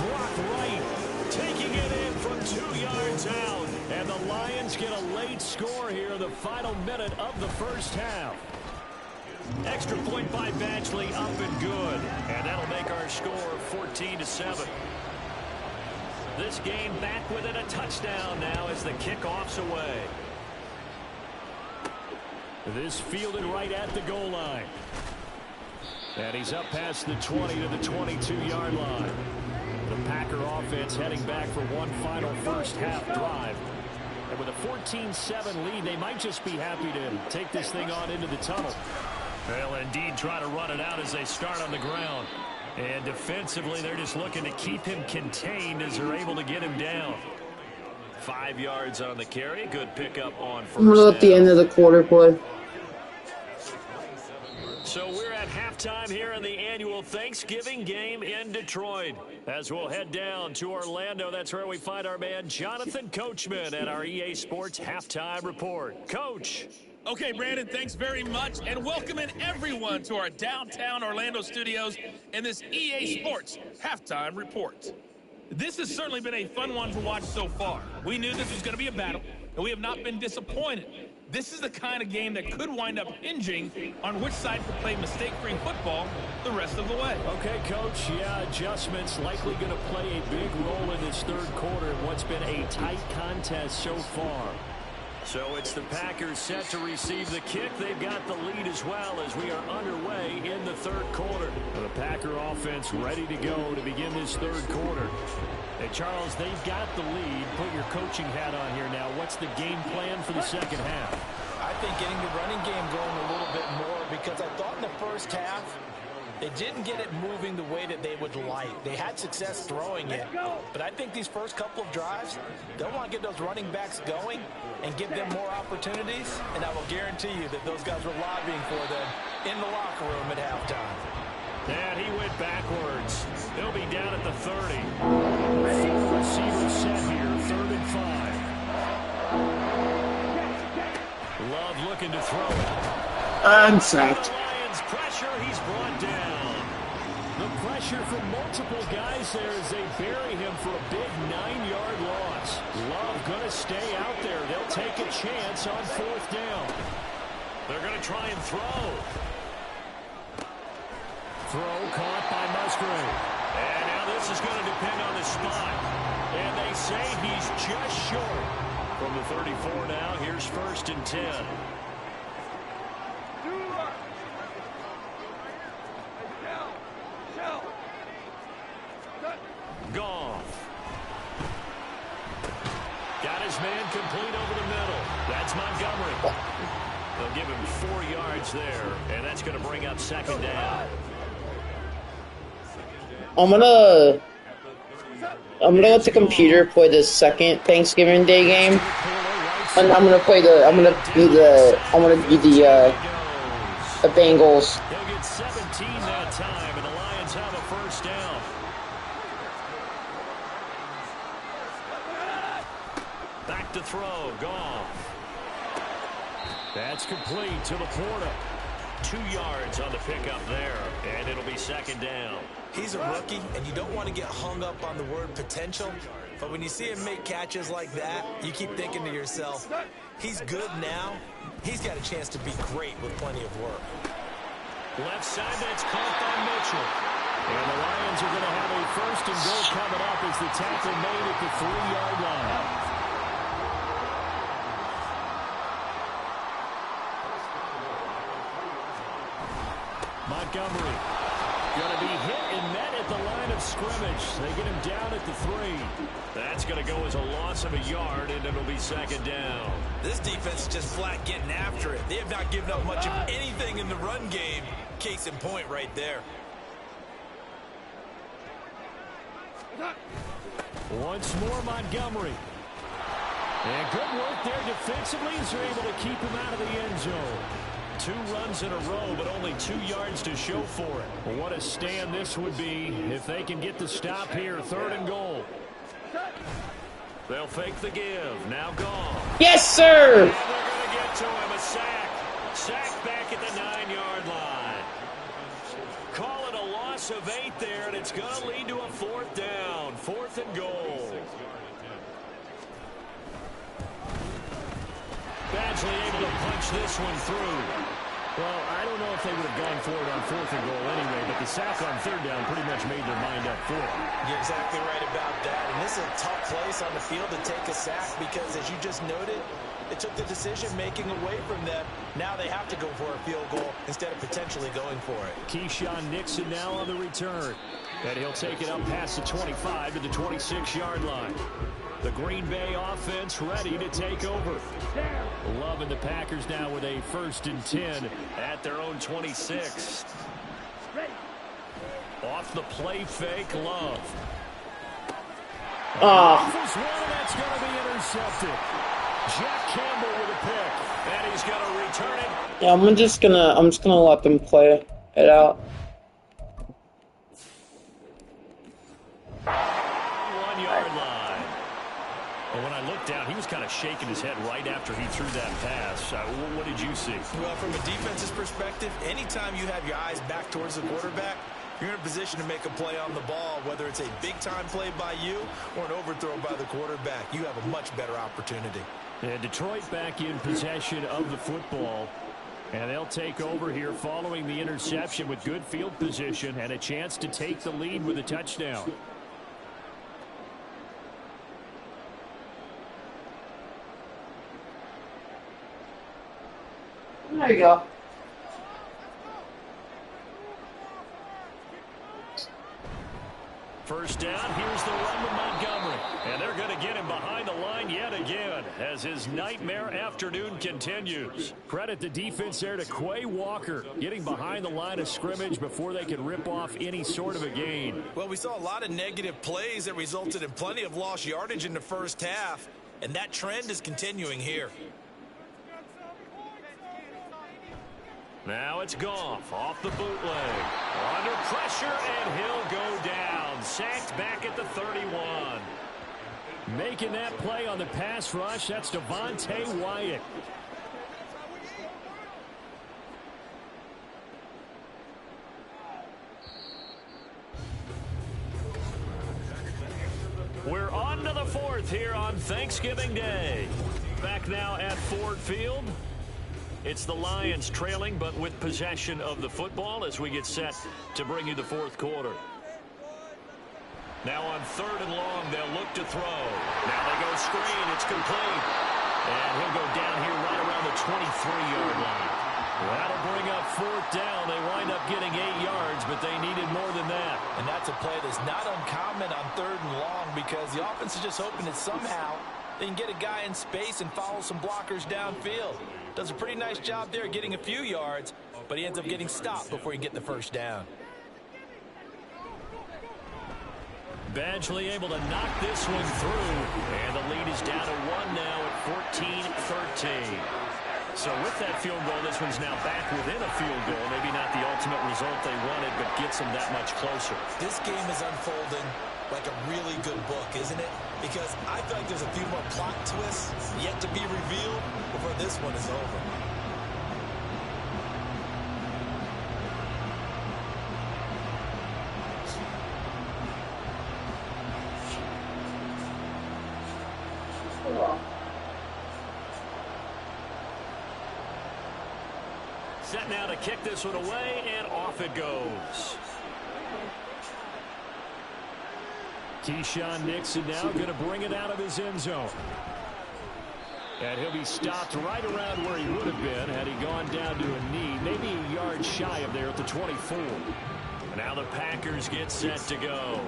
Brock Wright taking it in from 2 yards out. And the Lions get a late score here in the final minute of the first half. Extra point by Badgley, up and good. And that'll make our score 14-7. This game back within a touchdown now as the kickoff's away. This fielded right at the goal line. And he's up past the 20 to the 22-yard line. The Packer offense heading back for one final first half drive. And with a 14-7 lead, they might just be happy to take this thing on into the tunnel. They'll indeed try to run it out as they start on the ground. And defensively, they're just looking to keep him contained as they're able to get him down. 5 yards on the carry. Good pickup on first I'm going to let the end of the quarter play. So we're at halftime here in the annual Thanksgiving game in Detroit. As we'll head down to Orlando, that's where we find our man Jonathan Coachman at our EA Sports Halftime Report. Coach. Okay, Brandon, thanks very much, and welcoming everyone to our downtown Orlando studios in this EA Sports Halftime Report. This has certainly been a fun one to watch so far. We knew this was going to be a battle, and we have not been disappointed. This is the kind of game that could wind up hinging on which side could play mistake-free football the rest of the way. Okay, Coach, yeah, adjustments likely going to play a big role in this third quarter in what's been a tight contest so far. So it's the Packers set to receive the kick. They've got the lead as well as we are underway in the third quarter. The Packer offense ready to go to begin this third quarter. Hey, Charles, they've got the lead. Put your coaching hat on here now. What's the game plan for the second half? I think getting the running game going a little bit more, because I thought in the first half they didn't get it moving the way that they would like. They had success throwing it, but I think these first couple of drives, they'll want to get those running backs going and give them more opportunities, and I will guarantee you that those guys were lobbying for them in the locker room at halftime. And he went backwards. They'll be down at the 30. Four receivers set here, 3rd and 5. Love looking to throw it. I'm sacked. Lions pressure, he's brought down. The pressure from multiple guys there as they bury him for a big 9-yard loss. Love going to stay out there. They'll take a chance on 4th down. They're going to try and throw. Throw caught by Musgrave. And now this is going to depend on the spot. And they say he's just short. From the 34 now, here's 1st and 10. Goff. Got his man complete over the middle. That's Montgomery. They'll give him 4 yards there, and that's going to bring up 2nd down. I'm gonna let the computer play the second Thanksgiving Day game, and I'm gonna be the Bengals. He'll get 17 that time, and the Lions have a 1st down. Back to throw, Goff. That's complete to Laporta. 2 yards on the pickup there, and it'll be 2nd down. He's a rookie, and you don't want to get hung up on the word potential, but when you see him make catches like that, you keep thinking to yourself, he's good now. He's got a chance to be great with plenty of work. Left side, that's caught by Mitchell. And the Lions are going to have a 1st and goal coming up as the tackle made at the 3-yard line. Montgomery going to be hit and met at the line of scrimmage. They get him down at the 3. That's going to go as a loss of a yard, and it'll be 2nd down. This defense is just flat getting after it. They have not given up much of anything in the run game. Case in point right there. Once more, Montgomery. And good work there defensively as they're able to keep him out of the end zone. 2 runs in a row, but only 2 yards to show for it. Well, what a stand this would be if they can get the stop here. 3rd and goal. They'll fake the give. Now gone. Yes, sir! And they're going to get to him. A sack. Sack back at the 9-yard line. Call it a loss of 8 there, and it's going to lead to a 4th down. 4th and goal. push this one through. Well, I don't know if they would have gone for it on 4th and goal anyway, but the sack on 3rd down pretty much made their mind up for it. You're exactly right about that. And this is a tough place on the field to take a sack because, as you just noted, it took the decision-making away from them. Now they have to go for a field goal instead of potentially going for it. Keyshawn Nixon now on the return. And he'll take it up past the 25 to the 26-yard line. The Green Bay offense ready to take over. Loving the Packers now with a 1st and 10 at their own 26. Off the play fake, Love. Offers one, and that's going to be intercepted. Jack Campbell with a pick, and he's going to return it. Yeah, I'm just gonna let them play it out. 1-yard line. But when I looked down, he was kind of shaking his head right after he threw that pass. What did you see? Well, from a defense's perspective, anytime you have your eyes back towards the quarterback, you're in a position to make a play on the ball, whether it's a big-time play by you or an overthrow by the quarterback. You have a much better opportunity. And Detroit back in possession of the football. And they'll take over here following the interception with good field position and a chance to take the lead with a touchdown. There you go. First down, here's the run to Montgomery. And they're going to get him behind the line yet again as his nightmare afternoon continues. Credit the defense there to Quay Walker, getting behind the line of scrimmage before they could rip off any sort of a gain. Well, we saw a lot of negative plays that resulted in plenty of lost yardage in the first half, and that trend is continuing here. Now it's Goff off the bootleg. Under pressure, and he'll go down. Sacked back at the 31. Making that play on the pass rush, that's Devontae Wyatt. We're on to the 4th here on Thanksgiving Day. Back now at Ford Field. It's the Lions trailing, but with possession of the football as we get set to bring you the 4th quarter. Now on 3rd and long, they'll look to throw. Now they go screen. It's complete. And he'll go down here right around the 23-yard line. That'll bring up 4th down. They wind up getting 8 yards, but they needed more than that. And that's a play that's not uncommon on 3rd and long because the offense is just hoping that somehow they can get a guy in space and follow some blockers downfield. Does a pretty nice job there getting a few yards, but he ends up getting stopped before he can get the first down. Badgley able to knock this one through, and the lead is down to 1 now at 14-13. So with that field goal, this one's now back within a field goal. Maybe not the ultimate result they wanted, but gets them that much closer. This game is unfolding like a really good book, isn't it? Because I feel like there's a few more plot twists yet to be revealed before this one is over. Set now to kick this one away, and off it goes. Keyshawn Nixon now going to bring it out of his end zone. And he'll be stopped right around where he would have been had he gone down to a knee, maybe a yard shy of there at the 24. Now the Packers get set to go.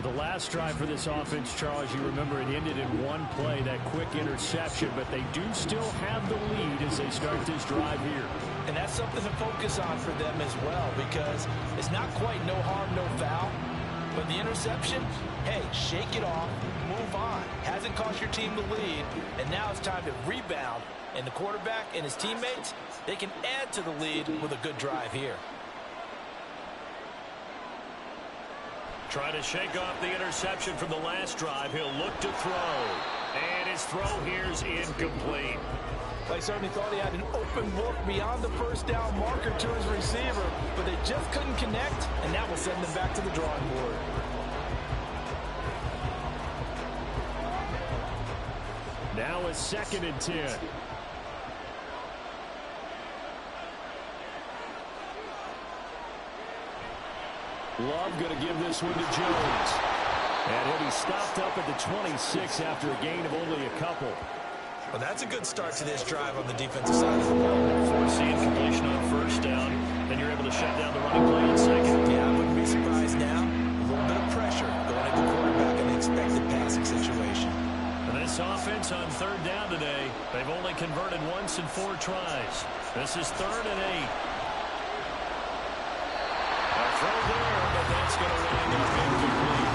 The last drive for this offense, Charles, you remember it ended in one play, that quick interception, but they do still have the lead as they start this drive here. And that's something to focus on for them as well, because it's not quite no harm, no foul. But the interception, hey, shake it off, move on. Hasn't cost your team the lead, and now it's time to rebound. And the quarterback and his teammates, they can add to the lead with a good drive here. Trying to shake off the interception from the last drive. He'll look to throw. And his throw here's incomplete. I certainly thought he had an open look beyond the first down marker to his receiver, but they just couldn't connect, and that will send them back to the drawing board. Now a 2nd and 10. Love going to give this one to Jones. And he'll be stopped up at the 26 after a gain of only a couple. Well, that's a good start to this drive on the defensive side of the ball. Forcing completion on first down. Then you're able to shut down the running play on second. Yeah, I wouldn't be surprised now. A little bit of pressure going at the quarterback in the expected passing situation. And this offense on third down today, they've only converted once in 4 tries. This is 3rd and 8. A throw there, but that's going to wind up incomplete.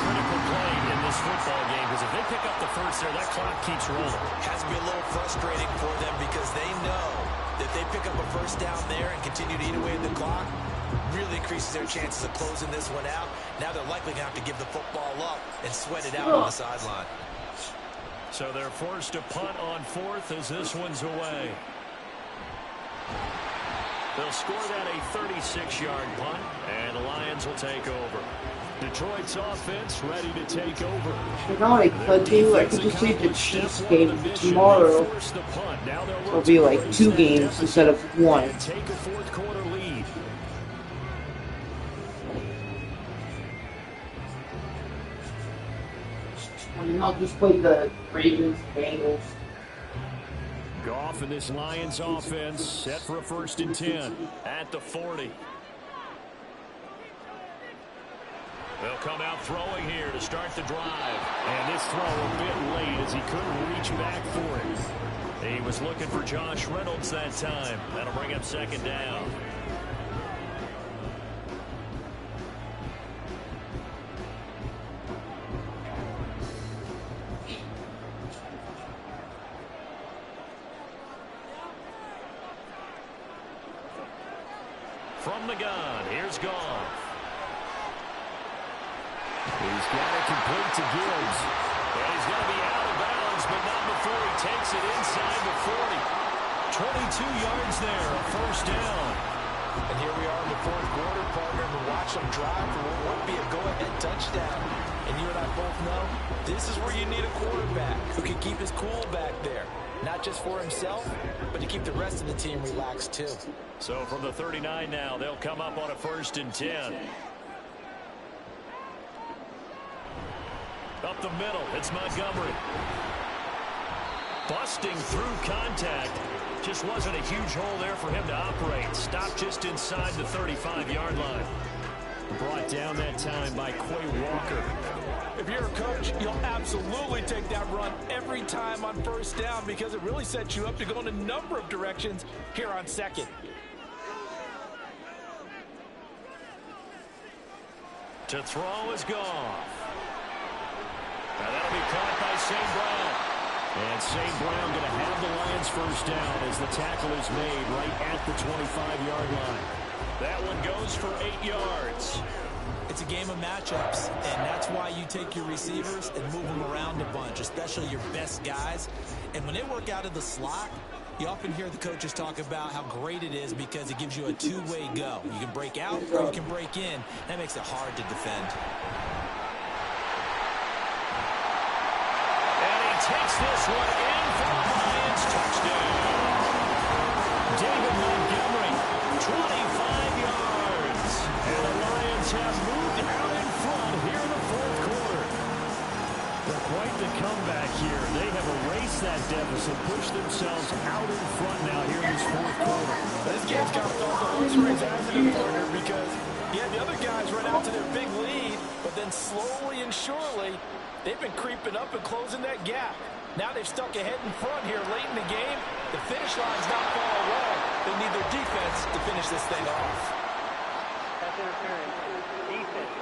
Critical play in this football game, because if they pick up the first there, that clock keeps rolling. Has to be a little frustrating for them because they know that they pick up a first down there and continue to eat away at the clock, really increases their chances of closing this one out. Now they're likely going to have to give the football up and sweat it out on the sideline. So they're forced to punt on 4th as this one's away. They'll score that a 36-yard punt, and the Lions will take over. Detroit's offense ready to take over. You know what I could do? I could just leave the Chiefs game tomorrow. It'll be like 2 games instead of 1. Take a 4th quarter lead. And I'll just play the Ravens, Bengals. Goff and this Lions offense set for a 1st and 10 at the 40. They'll come out throwing here to start the drive. And this throw a bit late as he couldn't reach back for it. He was looking for Josh Reynolds that time. That'll bring up 2nd down. From the gun, here's Goff. He's got it complete to Gibbs. And he's going to be out of bounds, but not before he takes it inside the 40. 22 yards there, a 1st down. And here we are in the 4th quarter, partner, and watch them drive for what would be a go-ahead touchdown. And you and I both know this is where you need a quarterback who can keep his cool back there. Not just for himself, but to keep the rest of the team relaxed too. So from the 39 now, they'll come up on a 1st and 10. Up the middle, it's Montgomery. Busting through contact. Just wasn't a huge hole there for him to operate. Stopped just inside the 35-yard line. Brought down that time by Quay Walker. If you're a coach, you'll absolutely take that run every time on 1st down because it really sets you up to go in a number of directions here on 2nd. To throw is Goff. Now that'll be caught by St. Brown. And St. Brown going to have the Lions 1st down as the tackle is made right at the 25-yard line. That one goes for 8 yards. It's a game of matchups, and that's why you take your receivers and move them around a bunch, especially your best guys. And when they work out of the slot, you often hear the coaches talk about how great it is because it gives you a 2-way go. You can break out or you can break in. That makes it hard to defend. And he takes this one in for the Lions touchdown. David Montgomery, 25 yards. And the Lions have moved out in front here in the 4th quarter. But quite the comeback here. They have erased that deficit, pushed themselves out in front now here in this 4th quarter. This game's got off the horse race accident, partner, because the other guys run out to their big lead, but then slowly and surely, they've been creeping up and closing that gap. Now they've stuck ahead in front here late in the game. The finish line's not far away. They need their defense to finish this thing off. Pass interference. Defense.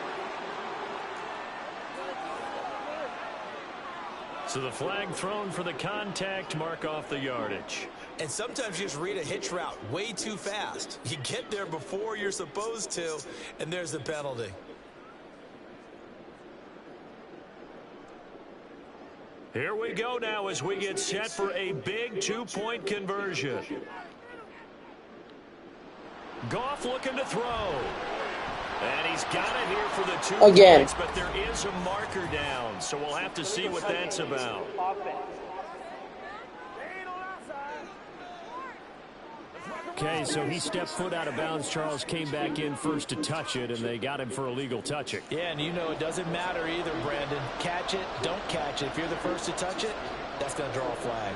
So the flag thrown for the contact, mark off the yardage. And sometimes you just read a hitch route way too fast. You get there before you're supposed to, and there's the penalty. Here we go now as we get set for a big 2-point conversion. Goff looking to throw. And he's got it here for the 2 Again. points, but there is a marker down, so we'll have to see what that's about. Offense. Okay, so he stepped foot out of bounds. Charles came back in first to touch it, and they got him for illegal touching. Yeah, and you know it doesn't matter either, Brandon. Catch it, don't catch it. If you're the first to touch it, that's going to draw a flag.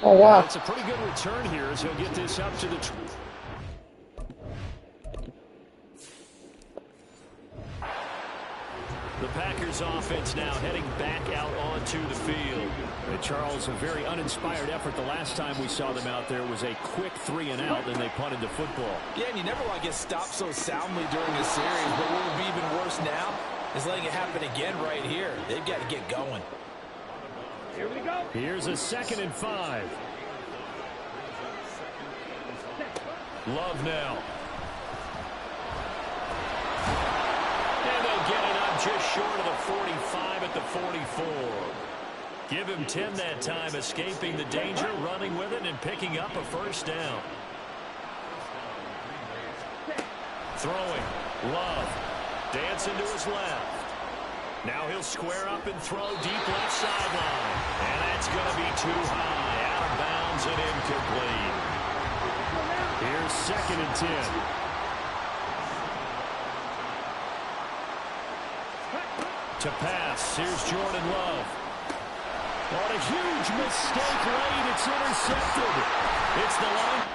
Oh, wow. It's a pretty good return here as he'll get this up to the... The Packers offense now heading back out onto the field. And Charles, a very uninspired effort the last time we saw them out there was a quick 3-and-out, and they punted the football. Yeah, and you never want to get stopped so soundly during a series, but what would be even worse now is letting it happen again right here. They've got to get going. Here we go. Here's a 2nd and 5. Love now. And they'll get it up just short of the 45 at the 44. Give him 10 that time, escaping the danger, running with it, and picking up a first down. Throwing. Love. Dancing to his left. Now he'll square up and throw deep left sideline. And that's going to be too high. Out of bounds and incomplete. Here's 2nd and 10. To pass. Here's Jordan Love. On a huge mistake late. It's intercepted. It's the line.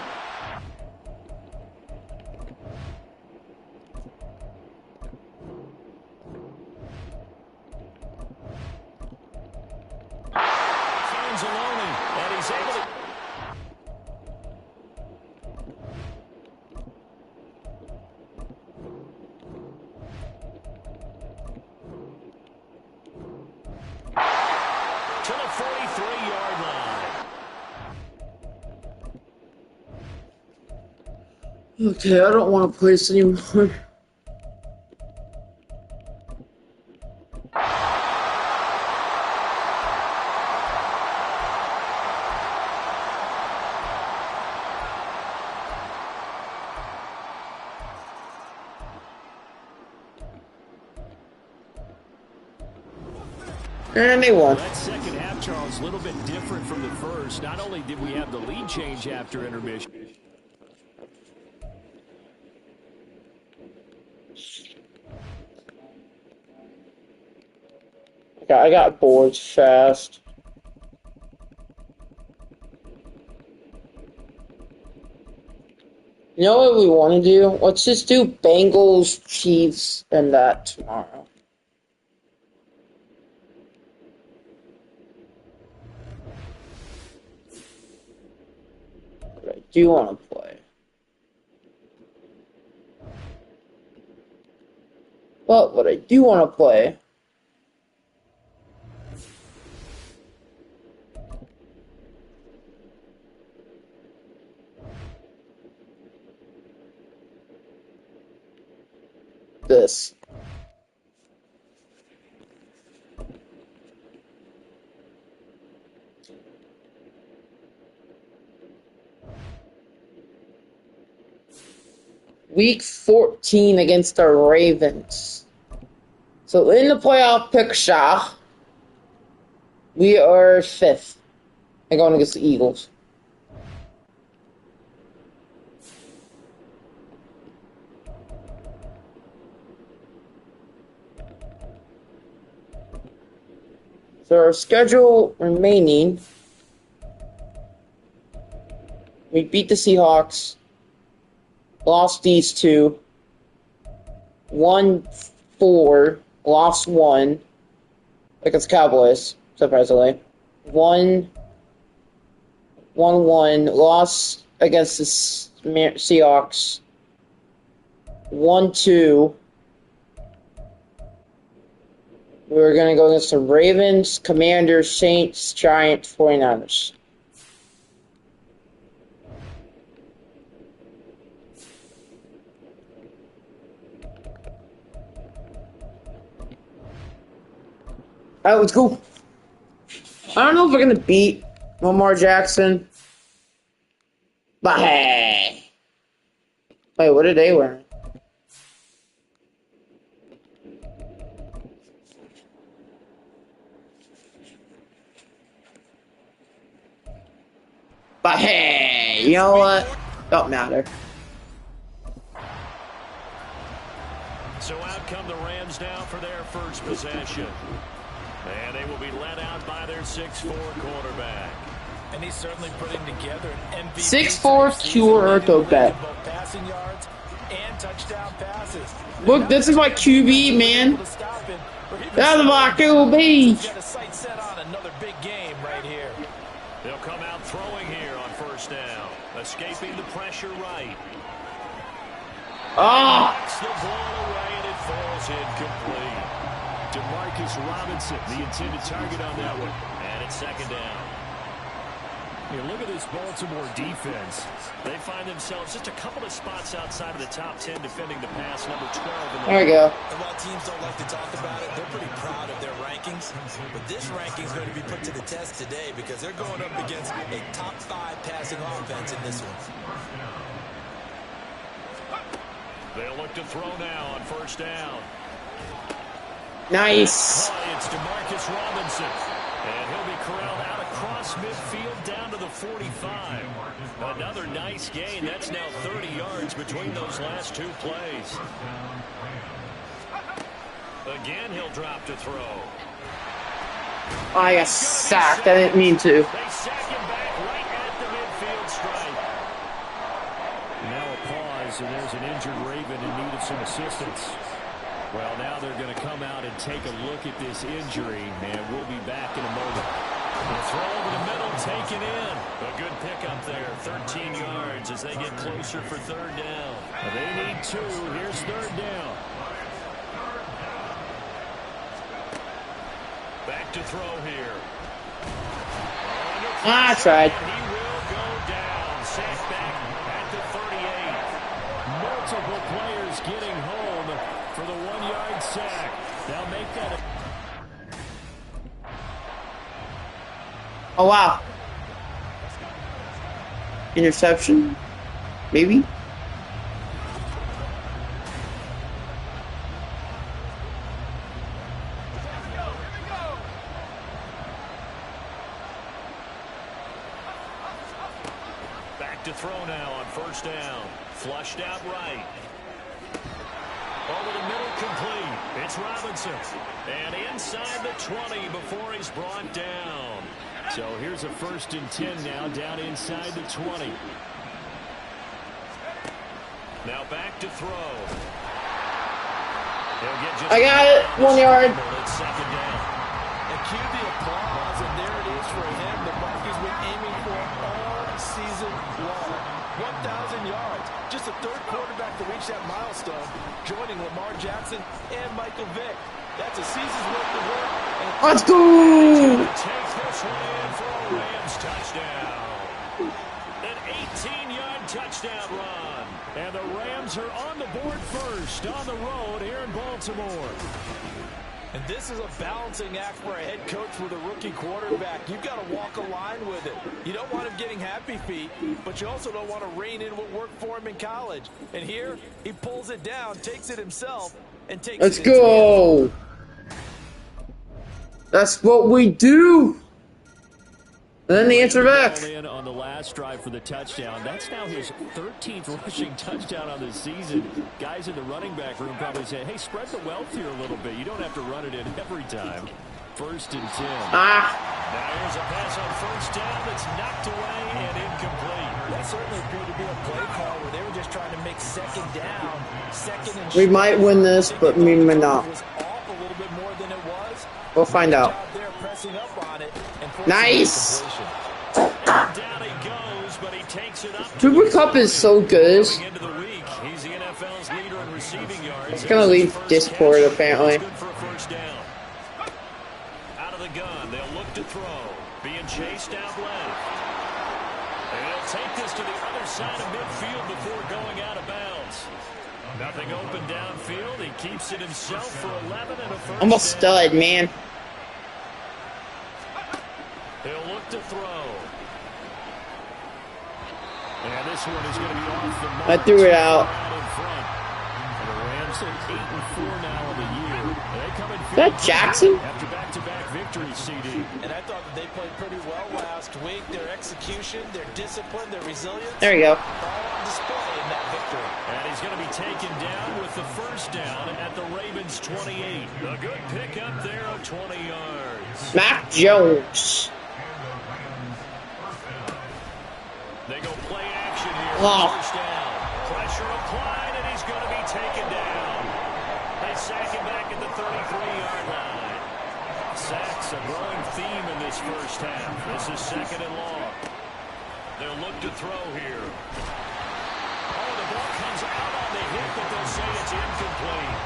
Anzalone, and he's able to... to the 43-yard line. Okay, I don't want to play this anymore. And they won. That second half, Charles, a little bit different from the first. Not only did we have the lead change after intermission. I got bored fast. You know what we want to do? Let's just do Bengals, Chiefs, and that tomorrow. What I do want to play. But what I do want to play this. Week 14 against the Ravens. So in the playoff picture, we are 5th and going against the Eagles. So our schedule remaining, we beat the Seahawks, lost these two, won 4, lost 1 against Cowboys, surprisingly. 1-1, lost against the Seahawks, 1-2. We're going to go against the Ravens, Commanders, Saints, Giants, 49ers. Alright, let's go. I don't know if we're going to beat Lamar Jackson. But hey. Wait, what are they wearing? But hey, you know what? Don't matter. So out come the Rams now for their first possession. And they will be led out by their 6'4" quarterback. And he's certainly putting together an MVP 6'4" pure quarterback. Passing yards and touchdown passes. Look, this is my QB, man. That's my QB. He's got a sight set on another big game right here. They'll come out throwing here on first down. Escaping the pressure right. Ah! Still blown away and it falls incomplete. Demarcus Robinson, the intended target on that one. And it's second down. Here, look at this Baltimore defense. They find themselves just a couple of spots outside of the top 10 defending the pass, number 12. In the There we go. And while teams don't like to talk about it, they're pretty proud of their rankings. But this ranking is going to be put to the test today because they're going up against a top 5 passing offense in this one. They'll look to throw now on first down. Nice. It's DeMarcus Robinson. And he'll be corralled out across midfield down to the 45. Another nice gain. That's now 30 yards between those last two plays. Again, he'll drop to throw. I got sacked. I didn't mean to. They sack him back right at the midfield stripe. Now a pause, and there's an injured Raven in need of some assistance. Well, now they're going to come out and take a look at this injury, and we'll be back in a moment. The throw over the middle, taken in. A good pickup there, 13 yards as they get closer for third down. They need 2. Here's third down. Back to throw here. I tried. He will go down. Sacked back at the 38. Multiple players getting home for the 1-yard sack. They'll make that. Oh, wow. Interception? Maybe? Back to throw now on first down. Flushed out right. Over the middle, complete. It's Robinson. And inside the 20 before he's brought down. So here's a 1st and 10 now, down inside the 20. Now back to throw. He'll get just I got it. 1 yard. It's second down. And cue the applause, and there it is for him. The mark he's been aiming for all season long. 1,000 yards. Just the 3rd quarterback to reach that milestone, joining Lamar Jackson and Michael Vick. That's a season's worth of work. Let's go! Take this one in for a Rams touchdown. An 18-yard touchdown run. And the Rams are on the board first on the road here in Baltimore. And this is a balancing act for a head coach with a rookie quarterback. You've got to walk a line with it. You don't want him getting happy feet, but you also don't want to rein in what worked for him in college. And here, he pulls it down, takes it himself, and takes Let's it go! That's what we do! And then the answer back. In on the last drive for the touchdown. That's now his 13th rushing touchdown on the season. Guys in the running back room probably say, hey, spread the wealth here a little bit. You don't have to run it in every time. 1st and 10. Ah! Now here's a pass on first down that's knocked away and incomplete. That certainly appeared to be a play call where they were just trying to make second down, second and We might win this, but we may not. It was off a little bit more than it was. We'll find out. They're pressing up on it and Nice! Down he goes, but he takes it up. Cooper Kupp is so good. Going into the week, he's the NFL's leader in receiving yards. It's gonna leave Discord, apparently. Good for a first down. Out of the gun, they'll look to throw. Being chased out left. And he'll take this to the other side of midfield before going out of bounds. Nothing open downfield. He keeps it himself for 11 and a first I'm a down. stud, man. He'll look to throw. And this one is going to be off the mark. I threw it out. In front. And the Rams just at 8-4 now in the year. They come in Is that Jackson? after back-to-back victories, CD. And I thought that they played pretty well last week. Their execution, their discipline, their resilience, There you go. all on display in that victory. And he's going to be taken down with the first down at the Ravens' 28. A good pickup there of 20 yards. Mac Jones. They go play action here. Oh. First down. Pressure applied, and he's going to be taken down. They sack him back at the 33-yard line. Sacks a growing theme in this first half. This is second and long. They'll look to throw here. Oh, the ball comes out on the hit, but they'll say it's incomplete.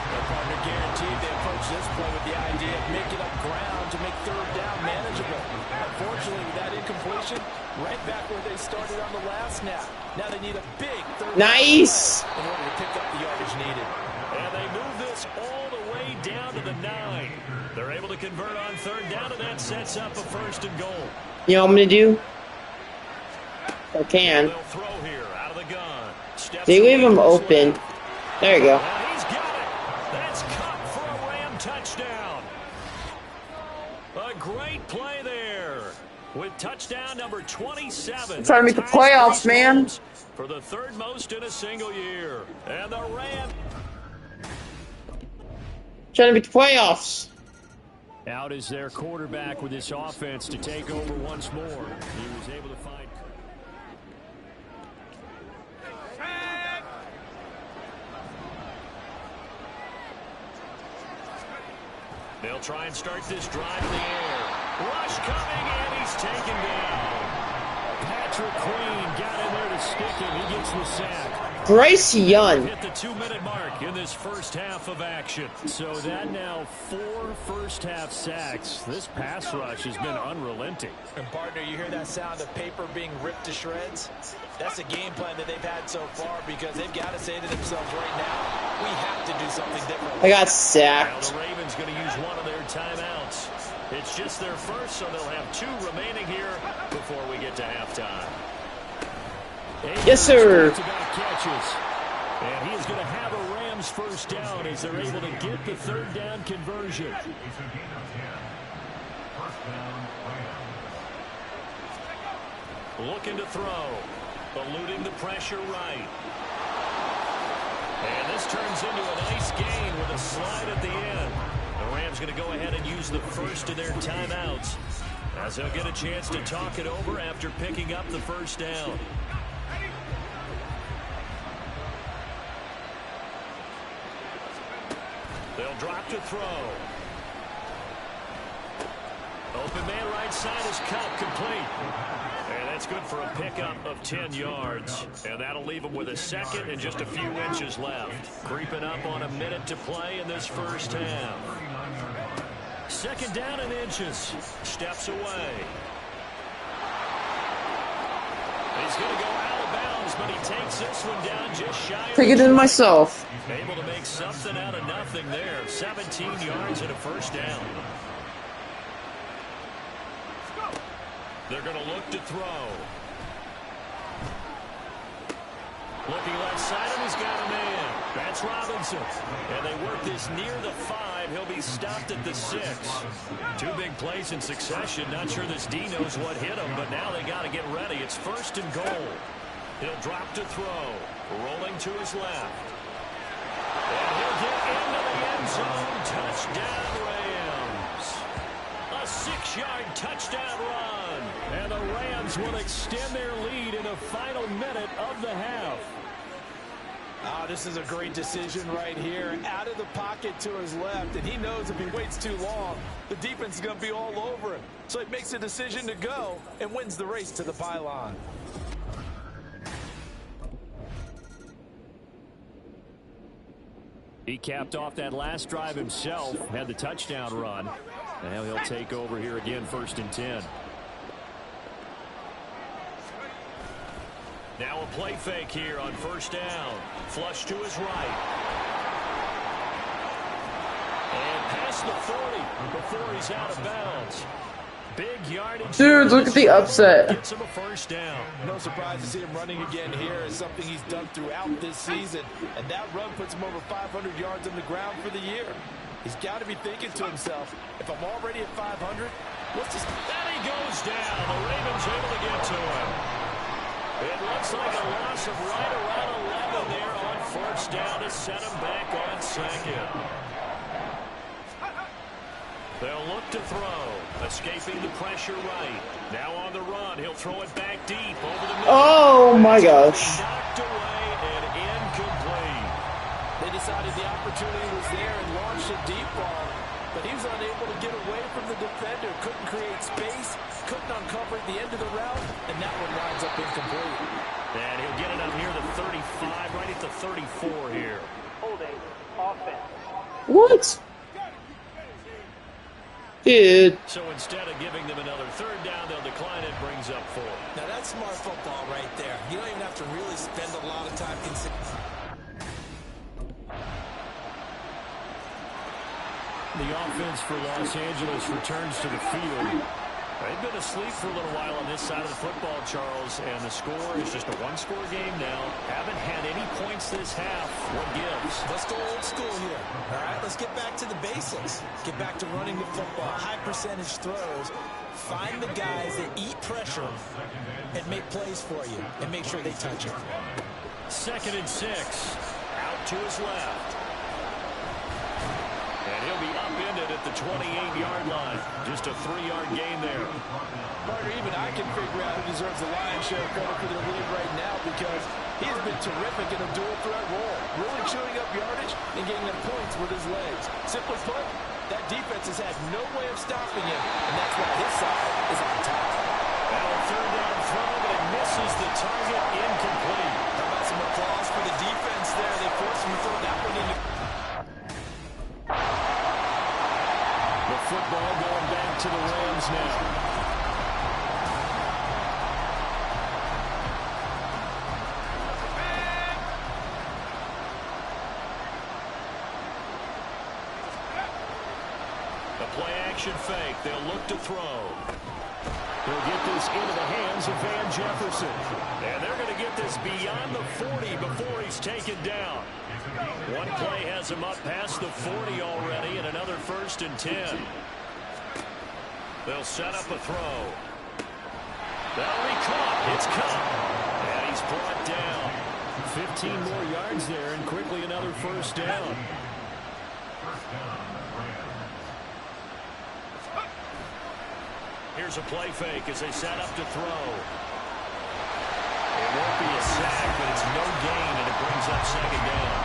Their partner guaranteed they approach this play with the idea of making up ground to make third down manageable. Unfortunately, with that incompletion, right back where they started on the last snap. Now they need a big third Nice. down in order to pick up the yardage needed. And they move this all the way down to the 9. They're able to convert on third down, and that sets up a first and goal. You know what I'm gonna do? I can. They'll throw here out of the gun. Steps They leave him away to his open. left. There you go. And he's got it. That's caught for a Ram touchdown. A great play there with touchdown number 27. I'm trying to make the playoffs, man. For the third most in a single year. And the Rams. Trying to make the playoffs. Out is their quarterback with this offense to take over once more. He was able to find. They'll try and start this drive in the air. Rush coming, and he's taken down. Patrick Queen got in there to stick him. He gets the sack. Bryce Young. Hit the 2-minute mark in this first half of action. So that now 4 first-half sacks. This pass rush has been unrelenting. And partner, you hear that sound of paper being ripped to shreds? That's a game plan that they've had so far because they've got to say to themselves right now, we have to do something different. I got Now sacked. the Ravens going to use one of their timeouts. It's just their first, so they'll have 2 remaining here before we get to halftime. Yes, sir. Back-to-back catches. And he is going to have a Rams first down as they're able to get the third down conversion. It's a gain of 10. First down, Rams. Looking to throw. Eluding the pressure right. And this turns into a nice gain with a slide at the end. The Rams going to go ahead and use the first of their timeouts as they'll get a chance to talk it over after picking up the first down. They'll drop to throw. Open man right side is cut, complete. And that's good for a pickup of 10 yards. And that'll leave him with a second and just a few inches left. Creeping up on a minute to play in this first half. Second down and inches. Steps away. He's going to go out of bounds, but he takes this one down just shy of Take it in myself. Able to make something out of nothing there. 17 yards and a first down. They're going to look to throw. Looking left side, and he's got a man. That's Robinson. And they work this near the 5. He'll be stopped at the 6. 2 big plays in succession. Not sure this D knows what hit him, but now they got to get ready. It's first and goal. He'll drop to throw. Rolling to his left. And he'll get into the end zone. Touchdown, Rams. A 6-yard touchdown run. And the Rams will extend their lead in the final minute of the half. This is a great decision right here. Out of the pocket to his left, and he knows if he waits too long, the defense is going to be all over him. So he makes a decision to go and wins the race to the pylon. He capped off that last drive himself, had the touchdown run. Now he'll take over here again, first and 10. Now a play fake here on first down. Flush to his right. And past the 40 before he's out of bounds. Big yardage. Dude, look at the upset. Gets him a first down. No surprise to see him running again here. It's something he's done throughout this season. And that run puts him over 500 yards on the ground for the year. He's got to be thinking to himself, if I'm already at 500, what's this? And he goes down. The Ravens able to get to him. It looks like a loss of right around 11 there on first down to set him back on second. They'll look to throw. Escaping the pressure right. Now on the run. He'll throw it back deep over the middle. Oh my gosh. Knocked away and incomplete. They decided the opportunity was there and launched a deep ball. But he was unable to get away from the defender. Couldn't create space. Couldn't uncover at the end of the route. And that one winds up incomplete. And he'll get it up here to 35, right at the 34 here. Holding. Offense. What? Dude. So instead of giving them another third down, they'll decline it, brings up 4. Now that's smart football right there. You don't even have to really spend a lot of time considering. The offense for Los Angeles returns to the field. They've been asleep for a little while on this side of the football, Charles, and the score is just a one-score game now. Haven't had any points this half. What gives? Let's go old school here. All right, let's get back to the basics. Get back to running the football, high percentage throws. Find the guys that eat pressure and make plays for you and make sure they touch it. 2nd and 6. Out to his left. And he'll be upended at the 28-yard line. Just a 3-yard gain there. Partner, even I can figure out who deserves the lion's share of credit for their lead right now because he has been terrific in a dual threat role, really chewing up yardage and getting them points with his legs. Simply put, that defense has had no way of stopping him, and that's why his side is on top. Now a 3rd down throw, but it misses the target, incomplete. How about some applause for the defense there? They forced him to throw that one into. The football going back to the Rams now. The play-action fake. They'll look to throw. They'll get this into the hands of Van Jefferson. And they're going to get this beyond the 40 before he's taken down. One play has him up past the 40 already, and another 1st and 10. They'll set up a throw. That'll be caught. It's caught. And he's brought down. 15 more yards there, and quickly another 1st down. Here's a play fake as they set up to throw. It won't be a sack, but it's no gain, and it brings up 2nd down.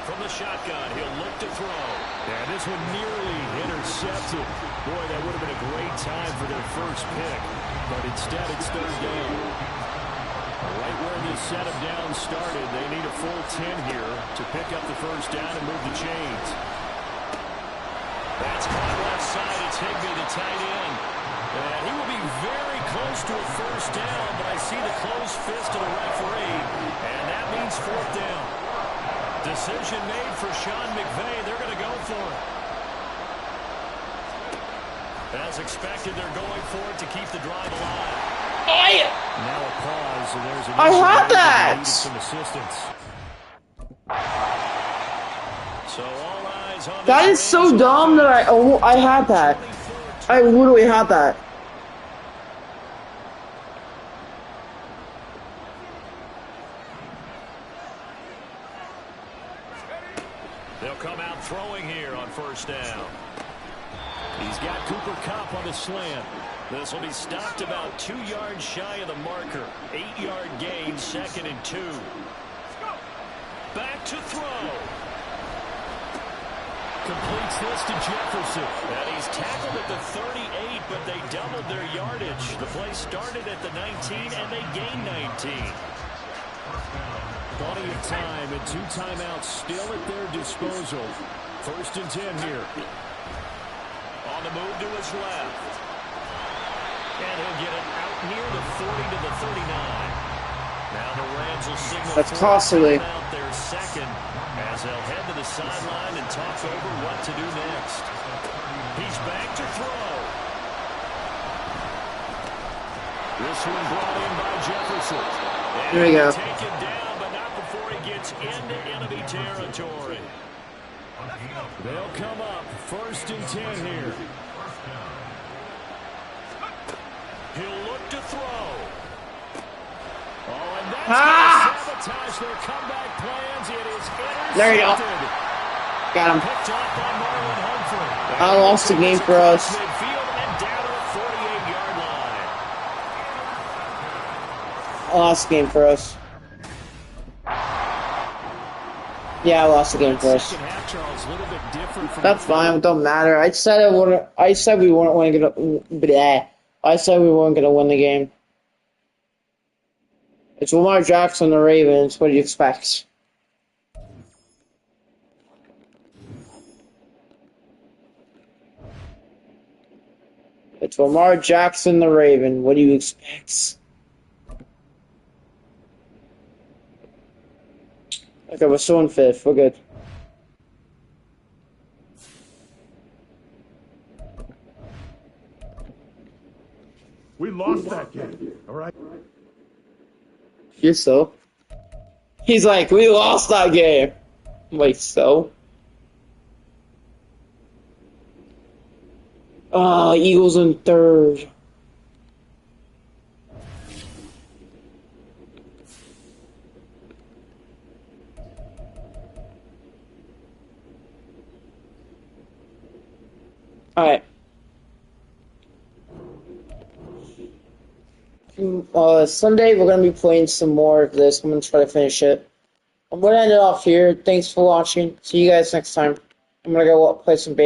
From the shotgun, he'll look to throw. And this one nearly intercepted. Boy, that would have been a great time for their first pick. But instead, it's 3rd down. Right where this set of downs started, they need a full 10 here to pick up the 1st down and move the chains. That's caught left side. It's Higbee, the tight end. And he will be very close to a 1st down, but I see the closed fist of the referee, and that means 4th down. Decision made for Sean McVay. They're going to go for it. As expected, they're going for it to keep the drive alive. Now a pause, and there's an I had that. Needed some assistance. So all eyes on That is so dumb that I had that. I literally had that. They'll come out throwing here on 1st down. He's got Cooper Kupp on the slant. This will be stopped about 2 yards shy of the marker. 8-yard gain, 2nd and 2. Back to throw. Completes this to Jefferson. And he's tackled at the 38, but they doubled their yardage. The play started at the 19, and they gained 19. Plenty of time and 2 timeouts still at their disposal. 1st and 10 here. On the move to his left. And he'll get it out near the 40 to the 39. Now the Rams will signal That's for a costly. timeout, their second, as they'll head to the sideline and talk over what to do next. He's back to throw. This one brought in by Jefferson. And Here we go. Take it down, but not before he gets into enemy territory. They'll come up 1st and 10 here. He'll look to throw. Oh, and that's going to sabotage their comeback plans. It is intercepted. There you go. Got him. Picked off by Marlon Humphrey. I lost the game for us. Midfield and down to the 48-yard line. I lost the game for us. Yeah, I lost the game for us. Second half, Charles, a little bit different from That's fine. It don't matter. I said we weren't gonna. I said we weren't gonna win the game. It's Lamar Jackson, the Ravens. What do you expect? It's Lamar Jackson, the Raven. What do you expect? Okay, we're still in 5th. We're good. We lost that game, all right? You're so. He's like, we lost that game. I'm like, so? Oh, Eagles in 3rd. Alright. Sunday we're going to be playing some more of this. I'm going to try to finish it. I'm going to end it off here. Thanks for watching. See you guys next time. I'm going to go play some